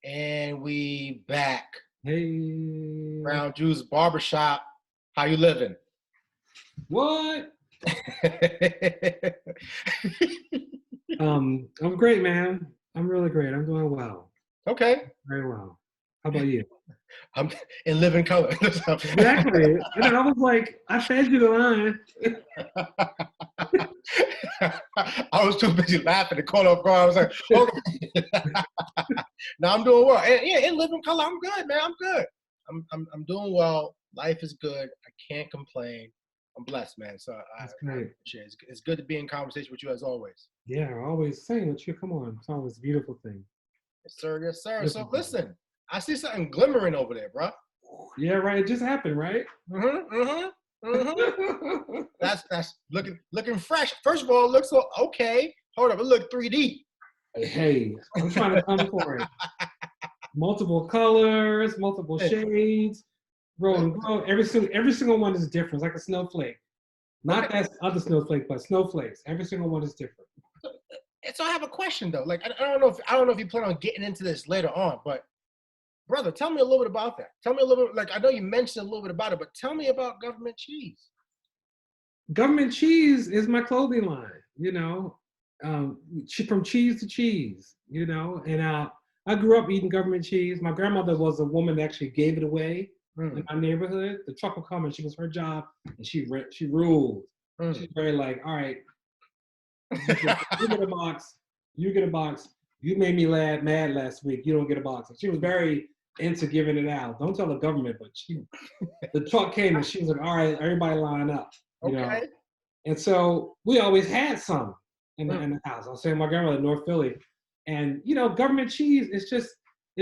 And we back. Hey. Brown Juice Barbershop. How you living? What? I'm great, man. I'm really great. I'm doing well. Okay. Very well. How about you? I'm in living color. Exactly. And I was like, I fed you the line. I was too busy laughing to call off guard. I was like, okay. Now I'm doing well. And, yeah, in living color, I'm good, man. I'm good. I'm doing well. Life is good. I can't complain. I'm blessed, man. So That's great. It's good to be in conversation with you as always. Yeah, always saying with you. Come on. It's always a beautiful thing. Yes, sir. Yes, sir. Beautiful So listen, I see something glimmering over there, bro. Yeah, right. It just happened, right? That's looking fresh. First of all, it looks so okay. Hold up, it look 3D. Hey, I'm trying to come for it. Multiple colors, multiple shades, grow and grow. Every single one is different. It's like a snowflake. Not that other snowflake, but snowflakes. Every single one is different. So I have a question though. Like I don't know if you plan on getting into this later on, but brother, tell me a little bit about that. Tell me a little bit. Like I know you mentioned a little bit about it, but tell me about government cheese. Government cheese is my clothing line. You know, from cheese to cheese. You know, and I grew up eating government cheese. My grandmother was a woman that actually gave it away in my neighborhood. The truck would come and she was her job, and she ruled. She's very like, all right, you get a box. You get a box. You made me mad last week. You don't get a box. And she was very into giving it out. Don't tell the government, but the truck came and she was like, all right, everybody line up. You know? And so we always had some in the house. I was saying my grandmother in North Philly. And you know, government cheese it's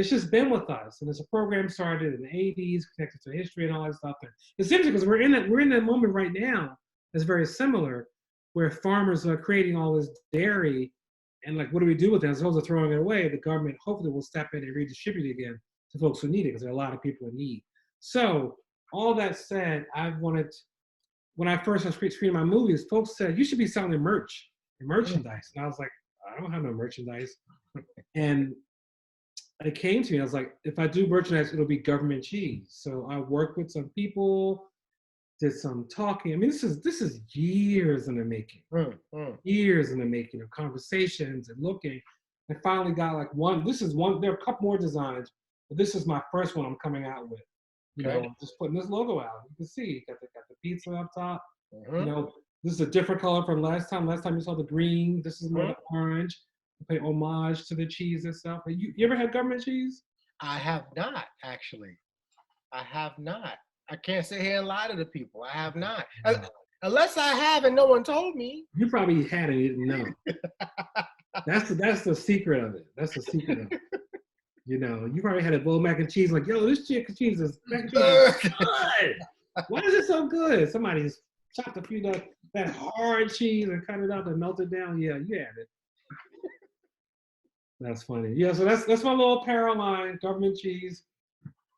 just been with us. And it's a program started in the 80s, connected to history and all that stuff. And it's interesting because we're in that moment right now that's very similar, where farmers are creating all this dairy. And like, what do we do with it? As opposed to throwing it away, the government hopefully will step in and redistribute it again to folks who need it, because there are a lot of people in need. So all that said, when I first was screening my movies, folks said, you should be selling merchandise. And I was like, I don't have no merchandise. And it came to me, I was like, if I do merchandise, it'll be government cheese. So I worked with some people, did some talking. I mean, this is years in the making. Years in the making of conversations and looking. And finally got like there are a couple more designs, but this is my first one I'm coming out with. You know, I'm just putting this logo out. You can see, got the pizza up top. You know, this is a different color from last time. Last time you saw the green. This is more the orange. Pay homage to the cheese itself. You ever had government cheese? I have not, actually. I have not. I can't sit here and lie to the people. I have not. Unless I have and no one told me. You probably had it and didn't know. That's the secret of it. That's the secret of it. You know, you probably had a bowl of mac and cheese, like, yo, this chicken cheese is mac and cheese is good. Why is it so good? Somebody's chopped a few of that hard cheese and cut it up and melted down. Yeah, you had it. That's funny. Yeah, so that's my little apparel line, government cheese.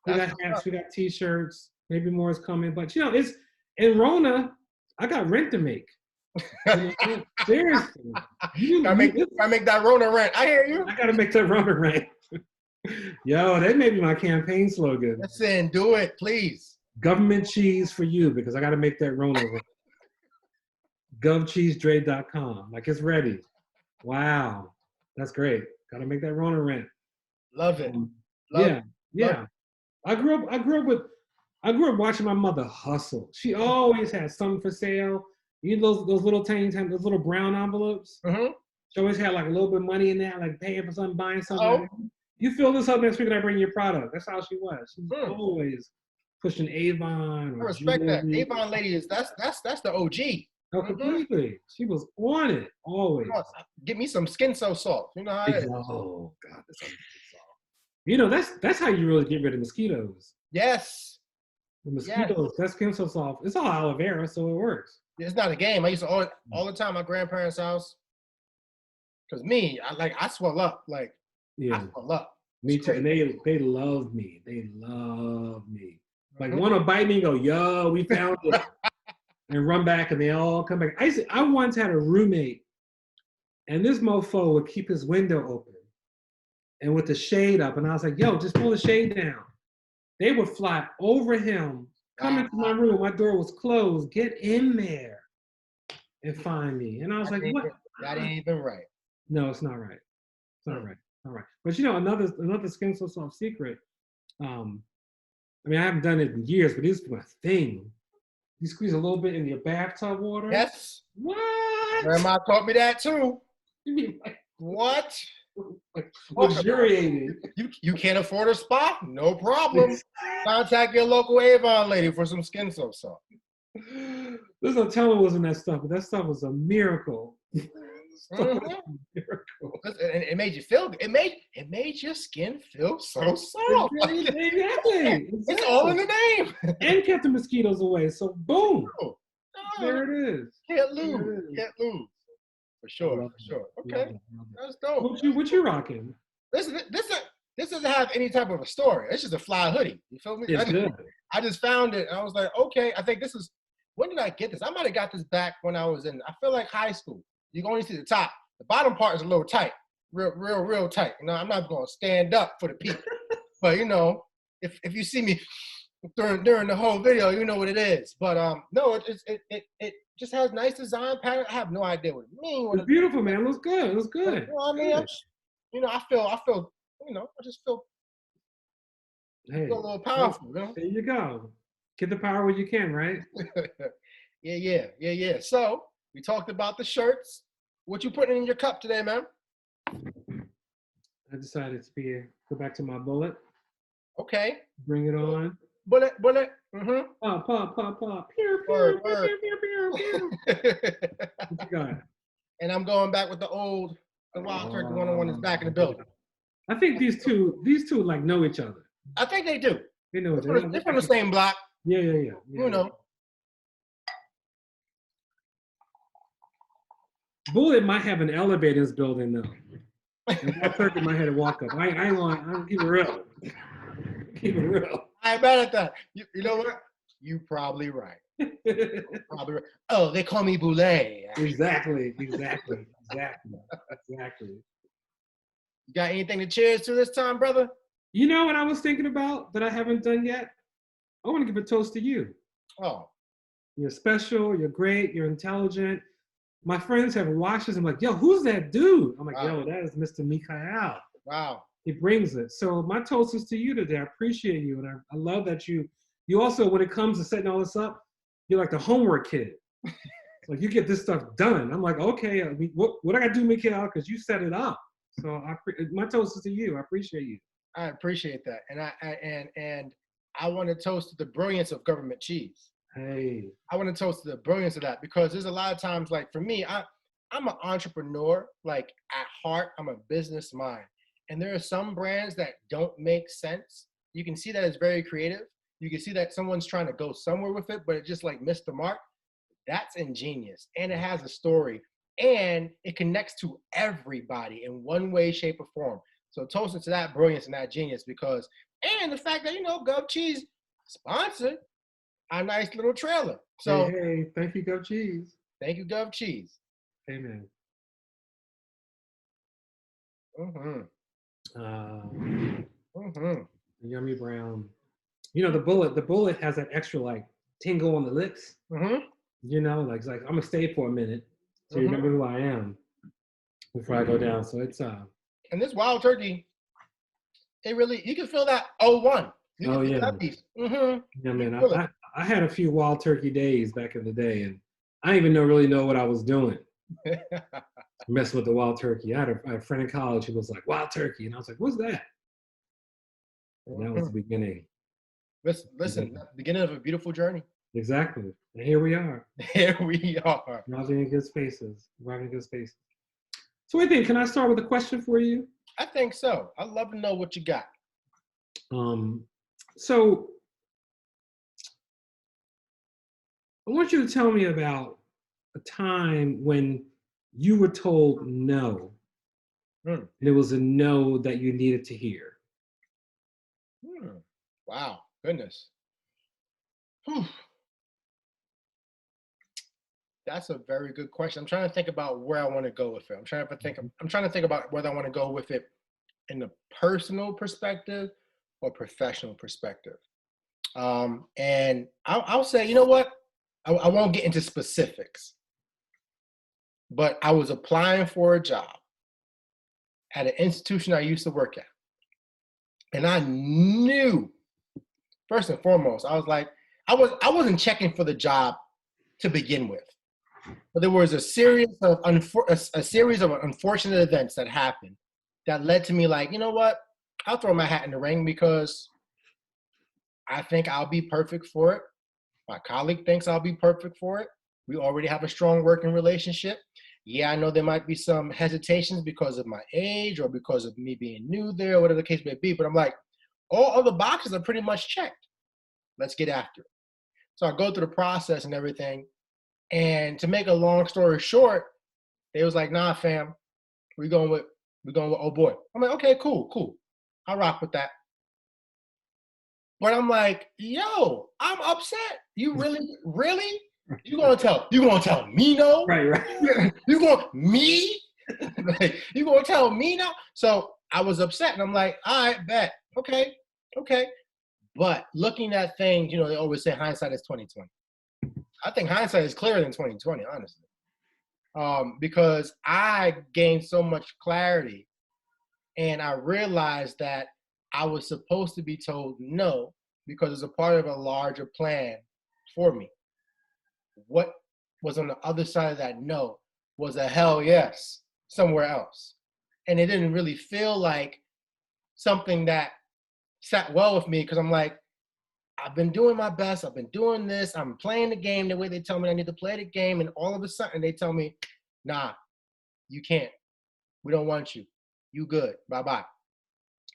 We got hats, we got t-shirts, maybe more is coming. But you know, it's in Rona, I got rent to make. You know, seriously. I make that Rona rent. I hear you. I gotta make that Rona rent. Yo, that may be my campaign slogan. Listen, do it, please. Government cheese for you, because I gotta make that Rona rent. GovCheeseDre.com. Like, it's ready. Wow. That's great. Gotta make that Rona rent. Love it. Yeah. I grew up watching my mother hustle. She always had something for sale. You know those little those little brown envelopes? She always had like a little bit of money in that, like paying for something, buying something. You fill this up next week and I bring you your product. That's how she was. She was always pushing Avon. I respect that. Avon lady that's the OG. No, completely. She was on it always. Get me some skin so soft. You know how it is. Oh God, that's skin soft. You know, that's how you really get rid of mosquitoes. Yes. The mosquitoes, that skin so soft. It's all aloe vera, so it works. It's not a game. I used to all the time at my grandparents' house. Cause I swell up. Like I swell up. Me too. And they love me. They love me. Like one will bite me and go, yo, we found it. And run back and they all come back. I once had a roommate and this mofo would keep his window open. and with the shade up. And I was like, yo, just pull the shade down. They would fly over him, come into my room. My door was closed. Get in there and find me. And I was like, what? That ain't even right. No, it's not right. It's not right. All right. But you know, another Skin So Soft secret. I mean, I haven't done it in years, but it's my thing. You squeeze a little bit in your bathtub water. Yes. What? Grandma taught me that too. You mean like What? luxuriating? You can't afford a spa? No problem. Contact your local Avon lady for some Skin So Soft. There's no telling what was in that stuff, but that stuff was a miracle. Mm-hmm. It made you feel good. It made your skin feel so soft. Exactly. It's all in the name. And kept the mosquitoes away. So boom. Oh, there it is. Can't lose. Can't lose. For sure. For sure. Okay. That's dope. What you rocking? This doesn't have any type of a story. It's just a fly hoodie. You feel me? I just found it and I was like, okay, I think this is, when did I get this? I might have got this back when I was in, I feel like high school. You can only see the top. The bottom part is a little tight, real tight. You know, I'm not going to stand up for the people, but you know, if you see me during the whole video, you know what it is. But no, it just has nice design pattern. I have no idea what it means. It's beautiful, man. It looks good. It looks good. You know what I mean? I feel, you know, I just feel, hey, feel a little powerful. You know? There you go. Get the power where you can, right? Yeah. So we talked about the shirts. What you putting in your cup today, man? I decided to go back to my bullet. Okay. Bring it on. Bullet. Mm-hmm. Pop. Pew. What you got? And I'm going back with the Wild Turkey 101 is back in the building. I think these two like know each other. I think they do. They know each other. They're from the same block. Yeah. You know. Bullet might have an elevator in this building though. And Wild Turkey might have to walk up. I'm keep it real. Keep it real. I ain't mad at that. You know what? You probably right. Probably right. Oh, they call me Boulay. Exactly. You got anything to cheers to this time, brother? You know what I was thinking about that I haven't done yet? I want to give a toast to you. Oh. You're special. You're great. You're intelligent. My friends have watched this. I'm like, yo, who's that dude? I'm like, yo, that is Mr. Mikael. Wow. He brings it. So my toast is to you today. I appreciate you. And I love that you also, when it comes to setting all this up, you're like the homework kid. Like you get this stuff done. I'm like, okay, what I got to do, Mikael? Because you set it up. So my toast is to you. I appreciate you. I appreciate that. And I want to toast to the brilliance of government cheese. Hey. I want to toast to the brilliance of that because there's a lot of times, like for me, I'm an entrepreneur. Like at heart, I'm a business mind. And there are some brands that don't make sense. You can see that it's very creative. You can see that someone's trying to go somewhere with it, but it just like missed the mark. That's ingenious. And it has a story. And it connects to everybody in one way, shape, or form. So toasting to that brilliance and that genius because, and the fact that, you know, Gov Cheese sponsored our nice little trailer. So hey, thank you, Gov Cheese. Thank you, Gov Cheese. Amen. Yummy brown. You know, the bullet has that extra like tingle on the lips. You know, like it's like I'm gonna stay for a minute so you remember who I am before I go down. So it's and this Wild Turkey, it really, you can feel that 01. Oh yeah. Yeah, man. I had a few Wild Turkey days back in the day, and I didn't even really know what I was doing. Messing with the Wild Turkey. I had a friend in college who was like, Wild Turkey. And I was like, what's that? And that was the beginning. Listen, the beginning of a beautiful journey. Exactly. And here we are. Here we are. Rising in good spaces. Rising in good spaces. So I think, can I start with a question for you? I think so. I'd love to know what you got. So I want you to tell me about a time when you were told no, and it was a no that you needed to hear. Wow, goodness. Whew. That's a very good question. I'm trying to think about where I want to go with it. I'm trying to think about whether I want to go with it in the personal perspective or professional perspective. And I'll say, you know what? I won't get into specifics, but I was applying for a job at an institution I used to work at. And I knew, first and foremost, I was like, I wasn't checking for the job to begin with. But there was a series of unfortunate events that happened that led to me like, you know what? I'll throw my hat in the ring because I think I'll be perfect for it. My colleague thinks I'll be perfect for it. We already have a strong working relationship. Yeah, I know there might be some hesitations because of my age or because of me being new there, or whatever the case may be. But I'm like, all other boxes are pretty much checked. Let's get after it. So I go through the process and everything. And to make a long story short, they was like, nah, fam, we're going with oh boy. I'm like, okay, cool. I'll rock with that. But I'm like, yo, I'm upset. You really? You gonna tell me no? Right. You gonna me? You gonna tell me no? So I was upset, and I'm like, all right, bet, okay. But looking at things, they always say hindsight is 20/20. I think hindsight is clearer than 20/20, honestly, because I gained so much clarity, and I realized that I was supposed to be told no because it's a part of a larger plan for me. What was on the other side of that no was a hell yes somewhere else. And it didn't really feel like something that sat well with me because I'm like, I've been doing my best. I've been doing this. I'm playing the game the way they tell me I need to play the game. And all of a sudden they tell me, nah, you can't. We don't want you. You good. Bye-bye.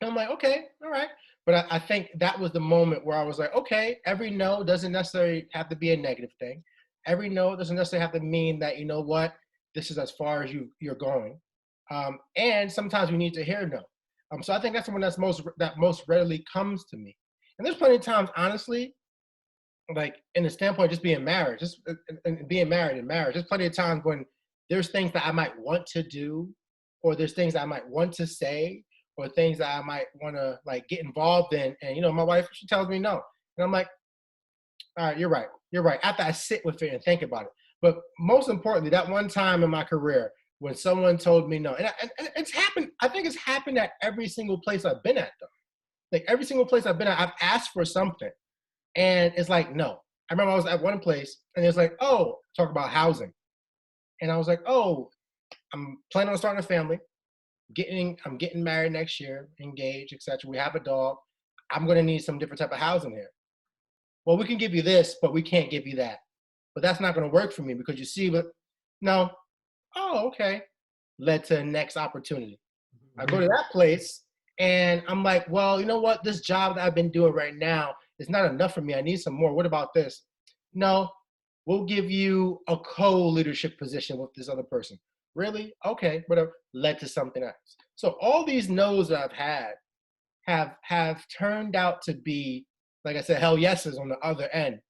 And I'm like, okay, all right. But I think that was the moment where I was like, okay, every no doesn't necessarily have to be a negative thing. Every no doesn't necessarily have to mean that, you know what, this is as far as you're going. And sometimes we need to hear no. So I think that's the one that most readily comes to me. And there's plenty of times, honestly, like in the standpoint of just being married, there's plenty of times when there's things that I might want to do, or there's things that I might want to say, or things that I might want to like get involved in. And my wife, she tells me no. And I'm like, all right, you're right. After I sit with it and think about it. But most importantly, that one time in my career when someone told me no, and it's happened, I think it's happened at every single place I've been at though. Like every single place I've been at, I've asked for something and it's like, no. I remember I was at one place and it's like, oh, talk about housing. And I was like, oh, I'm planning on starting a family. I'm getting married next year, engaged, etc. We have a dog. I'm going to need some different type of housing here. Well, we can give you this, but we can't give you that. But that's not going to work for me because you see, but no. Oh, okay. Led to the next opportunity. I go to that place and I'm like, well, you know what? This job that I've been doing right now is not enough for me. I need some more. What about this? No, we'll give you a co-leadership position with this other person. Really? Okay, whatever. Led to something else. So all these no's that I've had have turned out to be, like I said, hell yeses on the other end.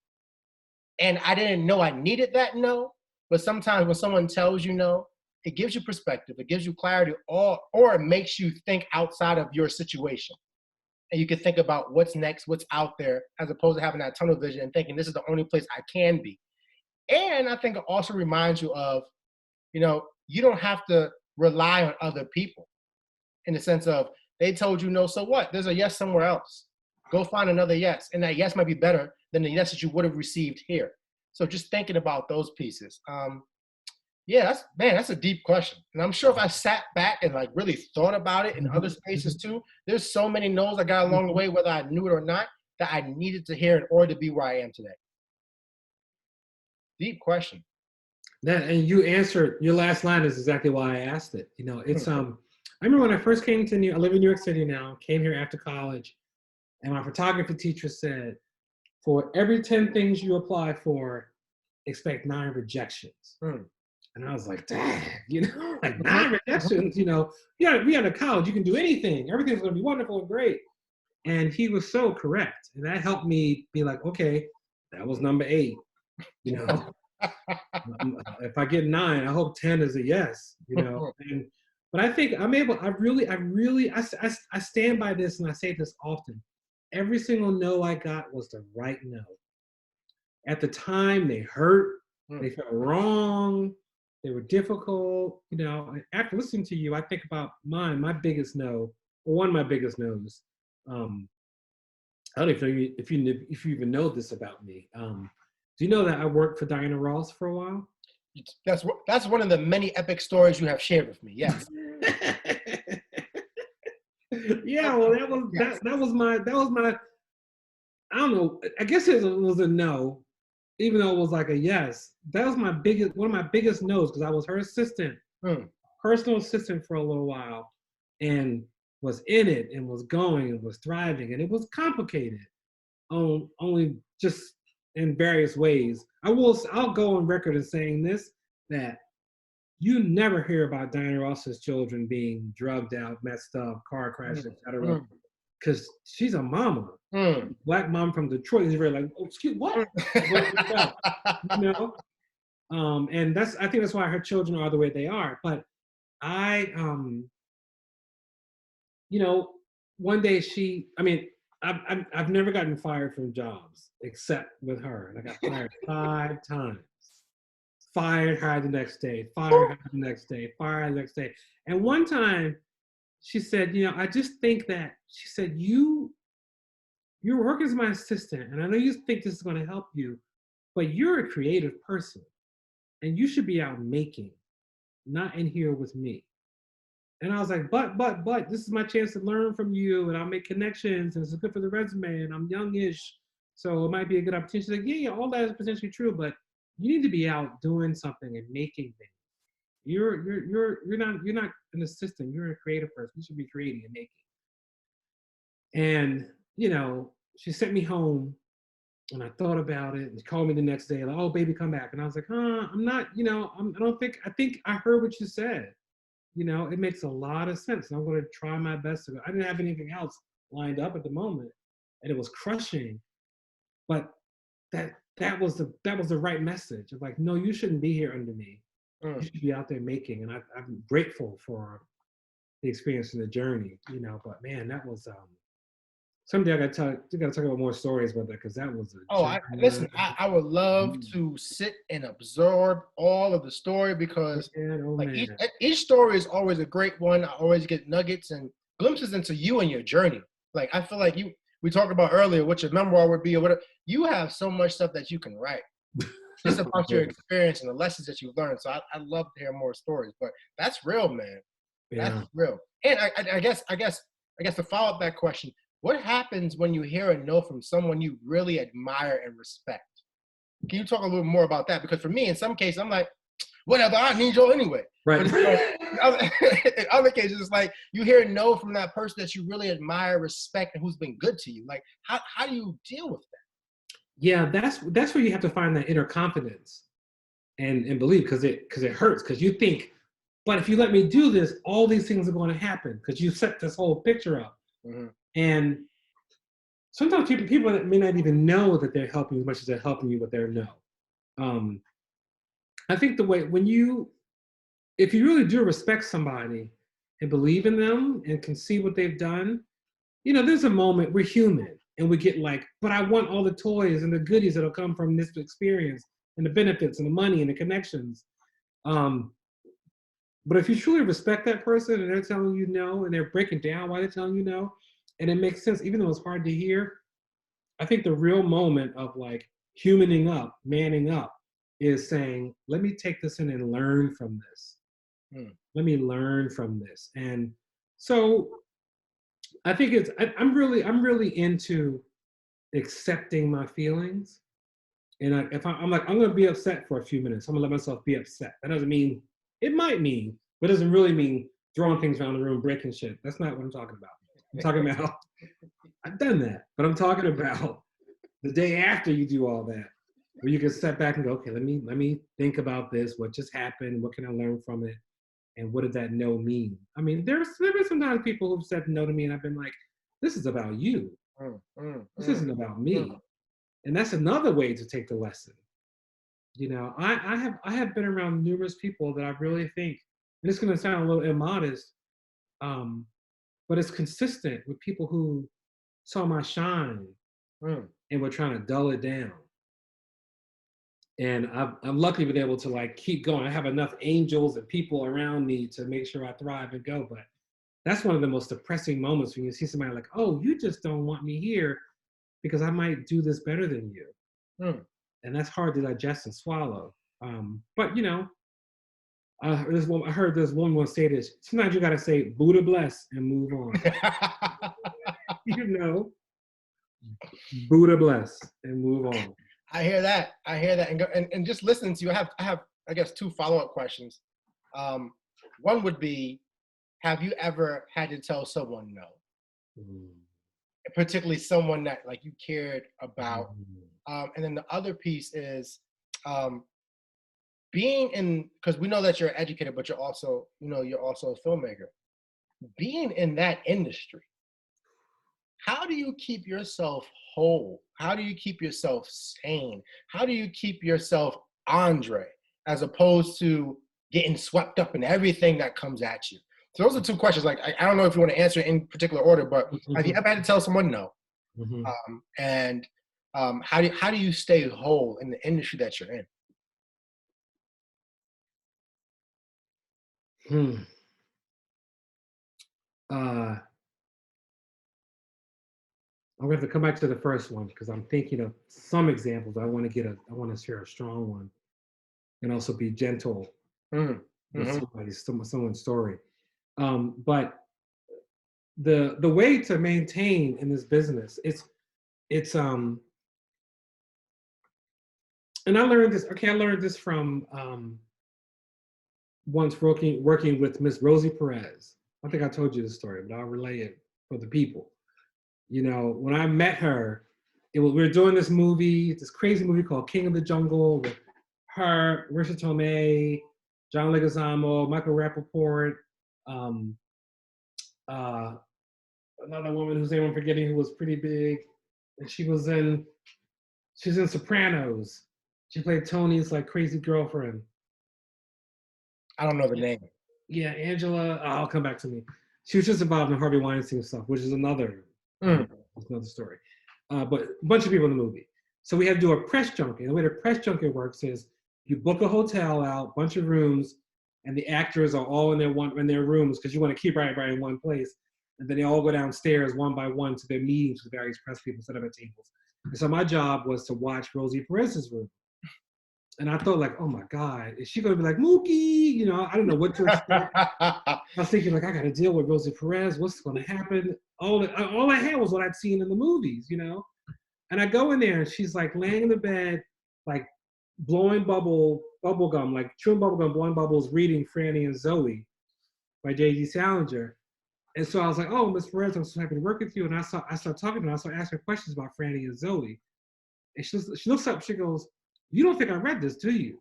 And I didn't know I needed that no, but sometimes when someone tells you no, it gives you perspective, it gives you clarity, or it makes you think outside of your situation. And you can think about what's next, what's out there, as opposed to having that tunnel vision and thinking this is the only place I can be. And I think it also reminds you of, you don't have to rely on other people in the sense of they told you no, so what? There's a yes somewhere else. Go find another yes. And that yes might be better than the yes that you would have received here. So just thinking about those pieces. Yeah, that's a deep question. And I'm sure if I sat back and like really thought about it in other spaces too, there's so many no's I got along the way, whether I knew it or not, that I needed to hear in order to be where I am today. Deep question. And you answered, your last line is exactly why I asked it. It's I remember when I first came to I live in New York City now, came here after college, and my photography teacher said, for every 10 things you apply for, expect 9 rejections. And I was like, dang, like 9 rejections, yeah, we out of college, you can do anything. Everything's gonna be wonderful and great. And he was so correct. And that helped me be like, okay, that was number 8. If I get 9, I hope 10 is a yes, And But I think I stand by this, and I say this often. Every single no I got was the right no. At the time, they hurt, they felt wrong, they were difficult. You know, after listening to you, I think about my biggest no, or one of my biggest no's. I don't even know if you even know this about me. Do you know that I worked for Diana Ross for a while? That's one of the many epic stories you have shared with me. Yes. Yeah, well, that was my. I don't know. I guess it was a no, even though it was like a yes. That was one of my biggest no's, because I was her assistant, personal assistant for a little while, and was in it and was going and was thriving, and it was complicated. Only just in various ways. I'll go on record as saying this, that you never hear about Diana Ross's children being drugged out, messed up, car crashes, etc. Because she's a mama, Black mom from Detroit. Is really like, oh, excuse what? You know, and I think that's why her children are the way they are. But I, you know, one day I've never gotten fired from jobs except with her, and I got fired 5 times. Fired, hired the next day, fired, hired the next day, fired the next day. And one time she said, you know, I just think that, she said, you're working as my assistant, and I know you think this is going to help you, but you're a creative person, and you should be out making, not in here with me. And I was like, but, this is my chance to learn from you, and I'll make connections, and it's good for the resume, and I'm youngish, so it might be a good opportunity. She's like, yeah, all that is potentially true, but you need to be out doing something and making things. You're not an assistant. You're a creative person. You should be creating and making. And you know, she sent me home, and I thought about it. And she called me the next day, like, "Oh, baby, come back." And I was like, I'm not. You know, I think I heard what you said. You know, it makes a lot of sense. And I'm going to try my best to. I didn't have anything else lined up at the moment, and it was crushing. But that was the right message of like, no, you shouldn't be here under me. You should be out there making. And I'm grateful for the experience and the journey, you know. But man, that was someday I gotta talk about more stories about that, because that was listen, I would love to sit and absorb all of the story, because each story is always a great one. I always get nuggets and glimpses into you and your journey. Like, I feel like we talked about earlier what your memoir would be or whatever. You have so much stuff that you can write just about your experience and the lessons that you've learned. So I'd love to hear more stories. But that's real, man. That's real. And I guess to follow up that question, what happens when you hear a no from someone you really admire and respect? Can you talk a little more about that? Because for me, in some cases, I'm like, whatever, I need you anyway. Right. But in other cases, it's like you hear a no from that person that you really admire, respect, and who's been good to you. Like, how do you deal with that? Yeah, that's where you have to find that inner confidence and believe, because it hurts, because you think, but if you let me do this, all these things are going to happen, because you set this whole picture up. And sometimes people that may not even know that they're helping as much as they're helping you with their no. I think the way if you really do respect somebody and believe in them and can see what they've done, you know, there's a moment, we're human, and we get like, but I want all the toys and the goodies that'll come from this experience, and the benefits and the money and the connections. But if you truly respect that person and they're telling you no, and they're breaking down why they're telling you no, and it makes sense, even though it's hard to hear, I think the real moment of like humaning up, manning up, is saying, let me take this in and learn from this. Let me learn from this. And so I think I'm really into accepting my feelings. And I'm like, I'm going to be upset for a few minutes. I'm going to let myself be upset. That doesn't mean, it might mean, but it doesn't really mean throwing things around the room, breaking shit. That's not what I'm talking about. I'm talking about, I've done that, but I'm talking about the day after you do all that, where you can step back and go, okay, let me think about this. What just happened? What can I learn from it? And what did that no mean? I mean, there's been sometimes people who've said no to me, and I've been like, this is about you. This isn't about me. And that's another way to take the lesson. You know, I have been around numerous people that I really think and it's going to sound a little immodest, but it's consistent with people who saw my shine and were trying to dull it down. And I'm lucky been able to like keep going. I have enough angels and people around me to make sure I thrive and go. But that's one of the most depressing moments when you see somebody like, oh, you just don't want me here because I might do this better than you. And that's hard to digest and swallow. But you know, I heard this woman say this. Sometimes you gotta say Buddha bless and move on. You know, Buddha bless and move on. I hear that. And just listening to you, I have I guess 2 follow-up questions. One would be, have you ever had to tell someone no? Particularly someone that like you cared about. And then the other piece is being in, because we know that you're educated, but you're also, you know, you're also a filmmaker. Being in that industry, how do you keep yourself whole? How do you keep yourself sane? How do you keep yourself André, as opposed to getting swept up in everything that comes at you? So those are 2 questions. Like, I don't know if you want to answer in particular order, but have you ever had to tell someone no? And how do you stay whole in the industry that you're in? I'm going to have to come back to the first one because I'm thinking of some examples. I want to share a strong one and also be gentle with someone's story. But the way to maintain in this business, it's and I learned this. Okay, I learned this from once working with Miss Rosie Perez. I think I told you this story, but I'll relay it for the people. You know, when I met her, we were doing this crazy movie called King of the Jungle with her, Marissa Tomei, John Leguizamo, Michael Rappaport, another woman whose name I'm forgetting who was pretty big, and she's in Sopranos. She played Tony's like crazy girlfriend. I don't know the name. Yeah, Angela. I'll come back to me. She was just involved in Harvey Weinstein stuff, which is another story. But a bunch of people in the movie. So we had to do a press junket. And the way the press junket works is you book a hotel out, bunch of rooms, and the actors are all in their rooms because you want to keep everybody in one place. And then they all go downstairs one by one to their meetings with various press people set up at tables. And so my job was to watch Rosie Perez's room. And I thought, like, oh my God, is she going to be like, Mookie? You know, I don't know what to expect. I was thinking, like, I got to deal with Rosie Perez. What's going to happen? All I had was what I'd seen in the movies, you know? And I go in there, and she's, like, laying in the bed, like, blowing bubble gum, like chewing bubble gum, blowing bubbles, reading Franny and Zoe by J.D. Salinger. And so I was like, oh, Miss Perez, I'm so happy to work with you. And I started talking to her. I started asking her questions about Franny and Zoe. And she looks up, she goes, you don't think I read this, do you?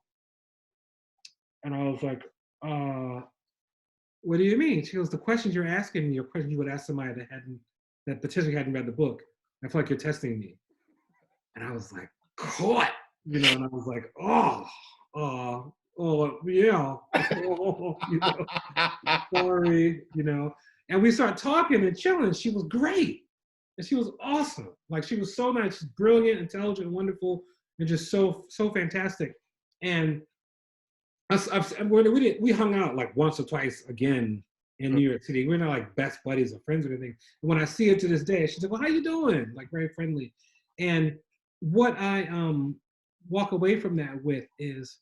And I was like, what do you mean? She goes, the questions you're asking me are questions you would ask somebody that potentially hadn't read the book. I feel like you're testing me. And I was like, caught, you know, and I was like, yeah, you know, sorry, you know. And we started talking and chilling. She was great. And she was awesome. Like, she was so nice, she's brilliant, intelligent, wonderful, and just so fantastic. And we hung out like once or twice again in New York City. We're not like best buddies or friends or anything. And when I see her to this day, she's like, well, how you doing? Like, very friendly. And what I walk away from that with is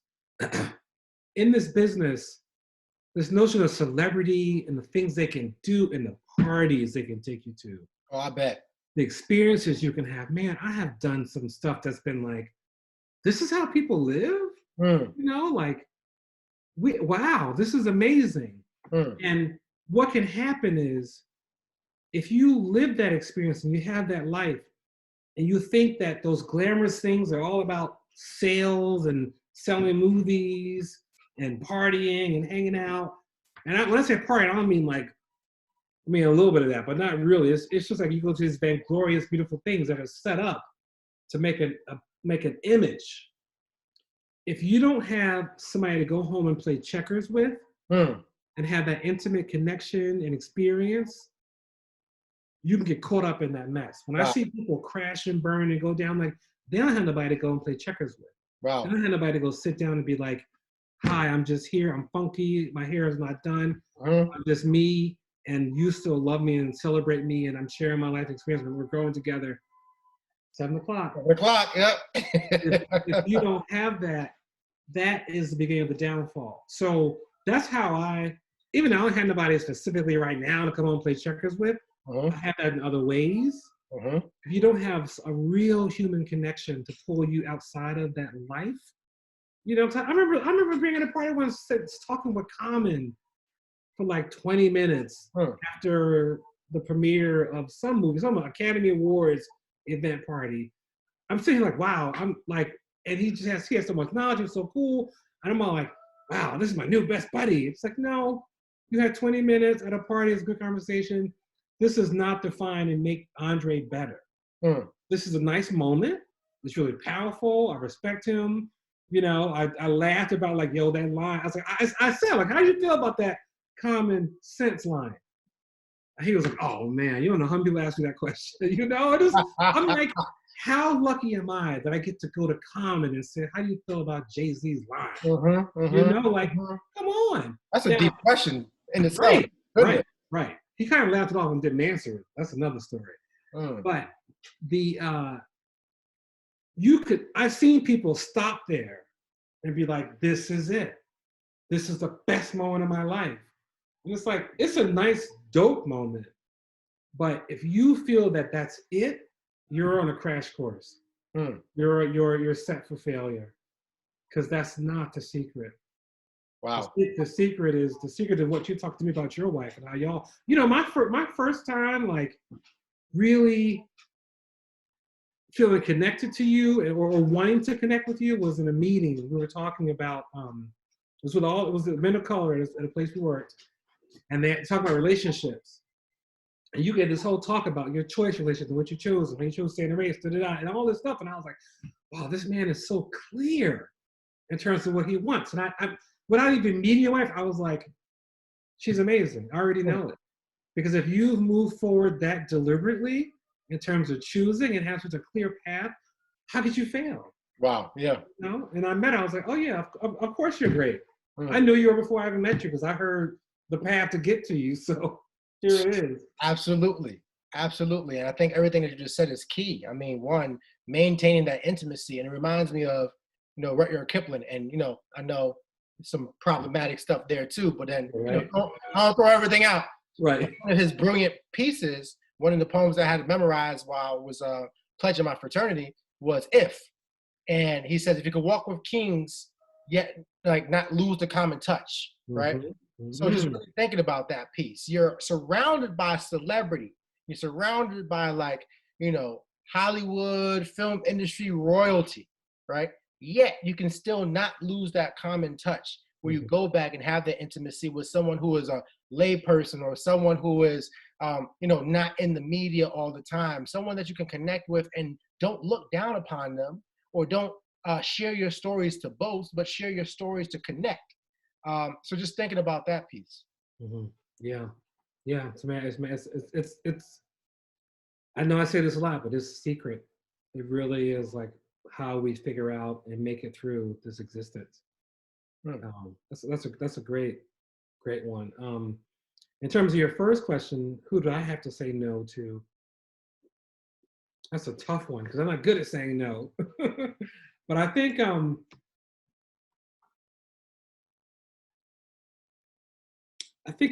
in this business, this notion of celebrity and the things they can do and the parties they can take you to. Oh, I bet. The experiences you can have. Man, I have done some stuff that's been like, this is how people live? You know, like, wow, this is amazing. And what can happen is, if you live that experience and you have that life, and you think that those glamorous things are all about sales and selling movies and partying and hanging out. And when I say party, I don't mean like, I mean a little bit of that, but not really. It's just like you go to these glorious, beautiful things that are set up to make an image. If you don't have somebody to go home and play checkers with, and have that intimate connection and experience, you can get caught up in that mess. When I Wow. see people crash and burn and go down, like, they don't have nobody to go and play checkers with. Wow. They don't have nobody to go sit down and be like, hi, I'm just here. I'm funky. My hair is not done. Mm-hmm. I'm just me. And you still love me and celebrate me. And I'm sharing my life experience. We're growing together. 7 o'clock. 7 o'clock, yep. If you don't have that, that is the beginning of the downfall. So that's how even though I don't have nobody specifically right now to come on and play checkers with, Mm-hmm. I have that in other ways. Mm-hmm. If you don't have a real human connection to pull you outside of that life, you know, I remember being at a party once talking with Common for like 20 minutes after the premiere of some movie, some Academy Awards event party. I'm sitting here like, wow, I'm like, and he has so much knowledge, it's so cool. And I'm all like, wow, this is my new best buddy. It's like, no, you had 20 minutes at a party, it's a good conversation. This does not define and make Andre better. This is a nice moment. It's really powerful. I respect him. You know, I laughed about like, yo, that line. I was like, I said, like, how do you feel about that common sense line? And he was like, oh man, you don't know how many people ask me that question. You know, I'm like, how lucky am I that I get to go to Common and say, how do you feel about Jay-Z's line? Mm-hmm. Mm-hmm. You know, like, come on. That's a deep question in itself. Right. He kind of laughed it off and didn't answer it. That's another story. But I've seen people stop there and be like, this is it. This is the best moment of my life. And it's like, it's a nice, dope moment. But if you feel that that's it, you're on a crash course. You're set for failure. Because that's not the secret. Wow. The secret of what you talked to me about your wife and how y'all, you know, my first time, like, really feeling connected to you or wanting to connect with you was in a meeting. We were talking about, it was the men of color at a place we worked, and they talk about relationships. And you get this whole talk about your choice relationship and what you chose, and when you chose Sane race, and all this stuff. And I was like, wow, this man is so clear in terms of what he wants. And I without even meeting your wife, I was like, she's amazing. I already know it. Because if you move forward that deliberately in terms of choosing and have such a clear path, how could you fail? Wow, yeah. You know? And I met her, I was like, oh yeah, of course you're great. I knew you were before I even met you because I heard the path to get to you. So here it is. Absolutely. Absolutely. And I think everything that you just said is key. I mean, one, maintaining that intimacy. And it reminds me of, you know, Rudyard Kipling. And, you know, I know some problematic stuff there too, but then, you know, I'll throw everything out. Right. One of his brilliant pieces, one of the poems I had to memorize while I was pledging my fraternity was If. And he says, if you could walk with kings, yet like not lose the common touch, right? So just really thinking about that piece. You're surrounded by celebrity. You're surrounded by, like, you know, Hollywood, film industry royalty, right? Yet you can still not lose that common touch where you go back and have that intimacy with someone who is a layperson or someone who is, you know, not in the media all the time, someone that you can connect with and don't look down upon them or don't share your stories to boast, but share your stories to connect. So just thinking about that piece. Yeah. It's. I know I say this a lot, but it's a secret. It really is like how we figure out and make it through this existence. That's a great one. In terms of your first question, who do I have to say no to? That's a tough one because I'm not good at saying no. But I think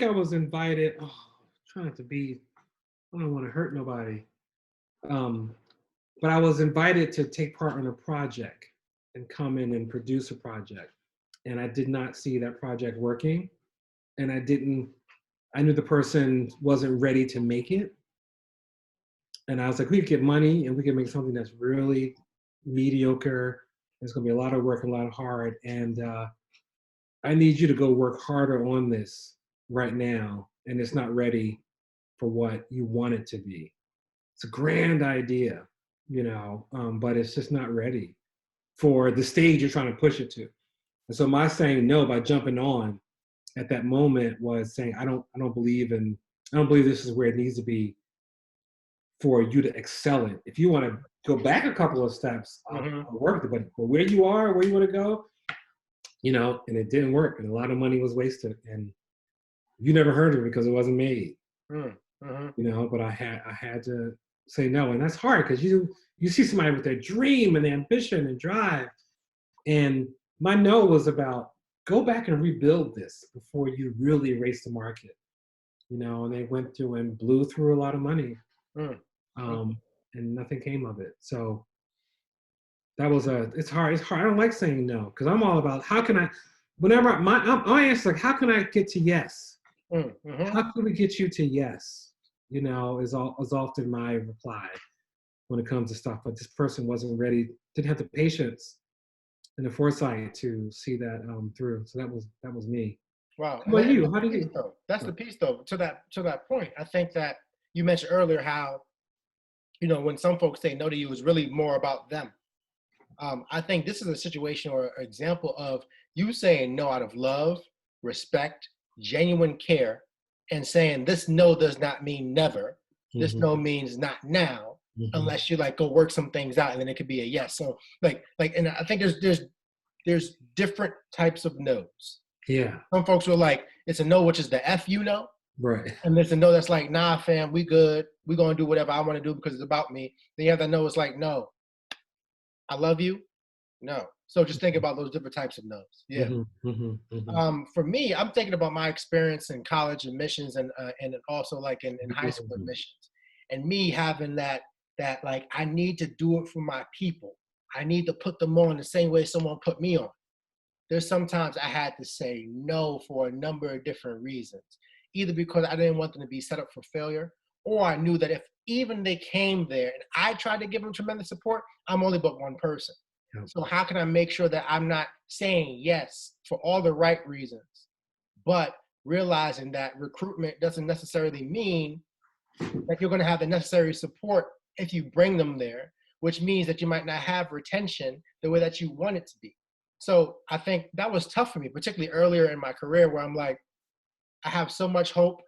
I was invited. Oh, trying to be. I don't want to hurt nobody. But I was invited to take part in a project and come in and produce a project, and I did not see that project working, and I knew the person wasn't ready to make it, and I was like, we could get money and we could make something that's really mediocre. There's gonna be a lot of work, a lot of hard, and I need you to go work harder on this right now, and it's not ready for what you want it to be. It's a grand idea, you know, but it's just not ready for the stage you're trying to push it to. And so my saying no by jumping on at that moment was saying, I don't believe this is where it needs to be for you to excel in. If you want to go back a couple of steps, I'll work with it. But where you are, where you want to go, and it didn't work, and a lot of money was wasted, and you never heard of it because it wasn't made. But I had to say no, and that's hard because you see somebody with their dream and ambition and drive, and my no was about go back and rebuild this before you really race the market, and they went through and blew through a lot of money, and nothing came of it. So that was it's hard. It's hard. I don't like saying no because I'm all about how can I. Whenever my answer like how can I get to yes? How can we get you to yes? Is often my reply when it comes to stuff. But this person wasn't ready, didn't have the patience and the foresight to see that through. So that was me. Wow. How about you? How did you? That's the piece, though. To that point, I think that you mentioned earlier how, when some folks say no to you, it's really more about them. I think this is a situation or example of you saying no out of love, respect, genuine care, and saying this no does not mean never. This no means not now, unless you go work some things out, and then it could be a yes. So and I think there's different types of no's. Yeah. Some folks were like, it's a no, which is the F no. Right. And there's a no that's like, nah, fam, we good. We're going to do whatever I want to do because it's about me. Then you have that no, it's like, no, I love you. No. So just think about those different types of no's. Yeah. For me, I'm thinking about my experience in college admissions and also in high school admissions, and me having that I need to do it for my people. I need to put them on the same way someone put me on. There's sometimes I had to say no for a number of different reasons, either because I didn't want them to be set up for failure, or I knew that if even they came there and I tried to give them tremendous support, I'm only but one person. So how can I make sure that I'm not saying yes for all the right reasons, but realizing that recruitment doesn't necessarily mean that you're going to have the necessary support if you bring them there, which means that you might not have retention the way that you want it to be. So I think that was tough for me, particularly earlier in my career, where I'm like, I have so much hope,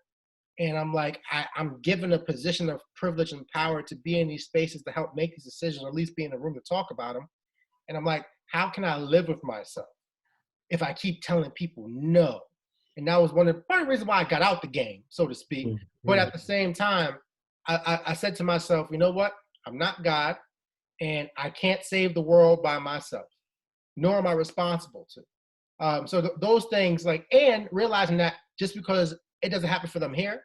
and I'm like, I'm given a position of privilege and power to be in these spaces to help make these decisions, or at least be in the room to talk about them. And I'm like, how can I live with myself if I keep telling people no? And that was one of the reasons why I got out the game, so to speak. But at the same time, I said to myself, you know what? I'm not God, and I can't save the world by myself, nor am I responsible to. So those things, and realizing that just because it doesn't happen for them here,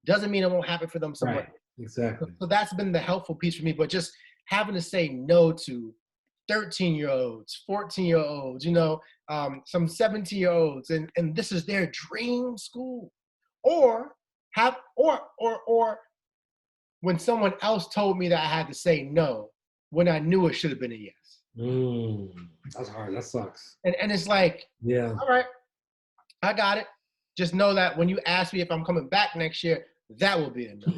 doesn't mean it won't happen for them somewhere. Right. Exactly. So that's been the helpful piece for me. But just having to say no to 13-year-olds, 14-year-olds, some 17-year-olds, and this is their dream school, or when someone else told me that I had to say no when I knew it should have been a yes. That's hard. That sucks. And it's like, yeah, all right, I got it. Just know that when you ask me if I'm coming back next year, that will be a no.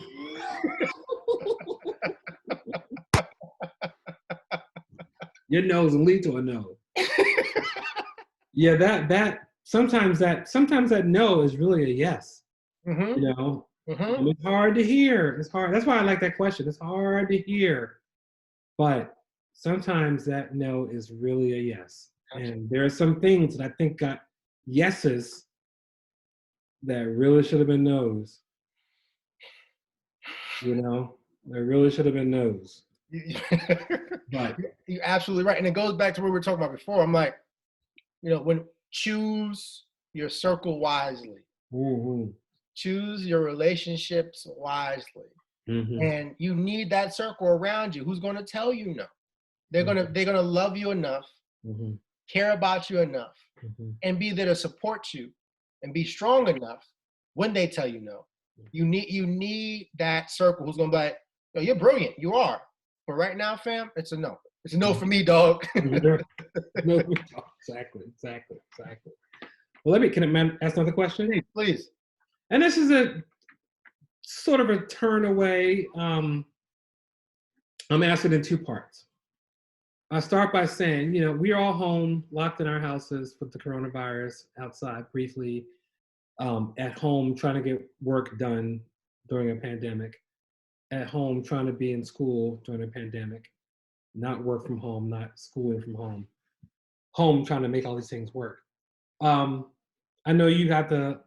Your no's will lead to a no. Yeah, that sometimes that no is really a yes. And it's hard to hear. It's hard. That's why I like that question. It's hard to hear, but sometimes that no is really a yes. Absolutely. And there are some things that I think got yeses that really should have been no's. There really should have been no's. But you're absolutely right. And it goes back to what we were talking about before. I'm like, when choose your circle wisely. Choose your relationships wisely. And you need that circle around you who's going to tell you no. They're gonna love you enough, care about you enough, and be there to support you and be strong enough when they tell you no. You need that circle who's gonna be like, "Yo, you're brilliant. You are. But right now, fam, it's a no. It's a no for me, dog." No, exactly. Well, can I ask another question? Please. And this is a sort of a turn away. I'm asking in two parts. I'll start by saying, we're all home, locked in our houses with the coronavirus outside briefly. at home trying to get work done during a pandemic, at home trying to be in school during a pandemic, not work from home, not schooling from home trying to make all these things work. I know you got the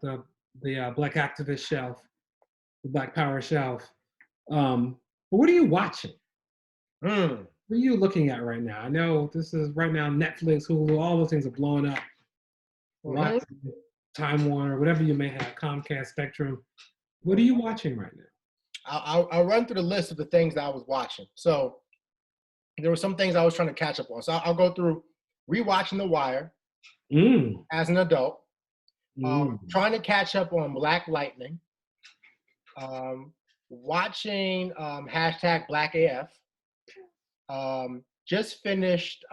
Black activist shelf, the Black Power shelf. But what are you watching? Mm. What are you looking at right now? I know this is right now Netflix, Hulu, all those things are blowing up. Watching Time Warner, whatever you may have, Comcast, Spectrum. What are you watching right now? I'll run through the list of the things that I was watching. So there were some things I was trying to catch up on. So I'll go through rewatching The Wire as an adult, trying to catch up on Black Lightning, watching hashtag blackAF, just finished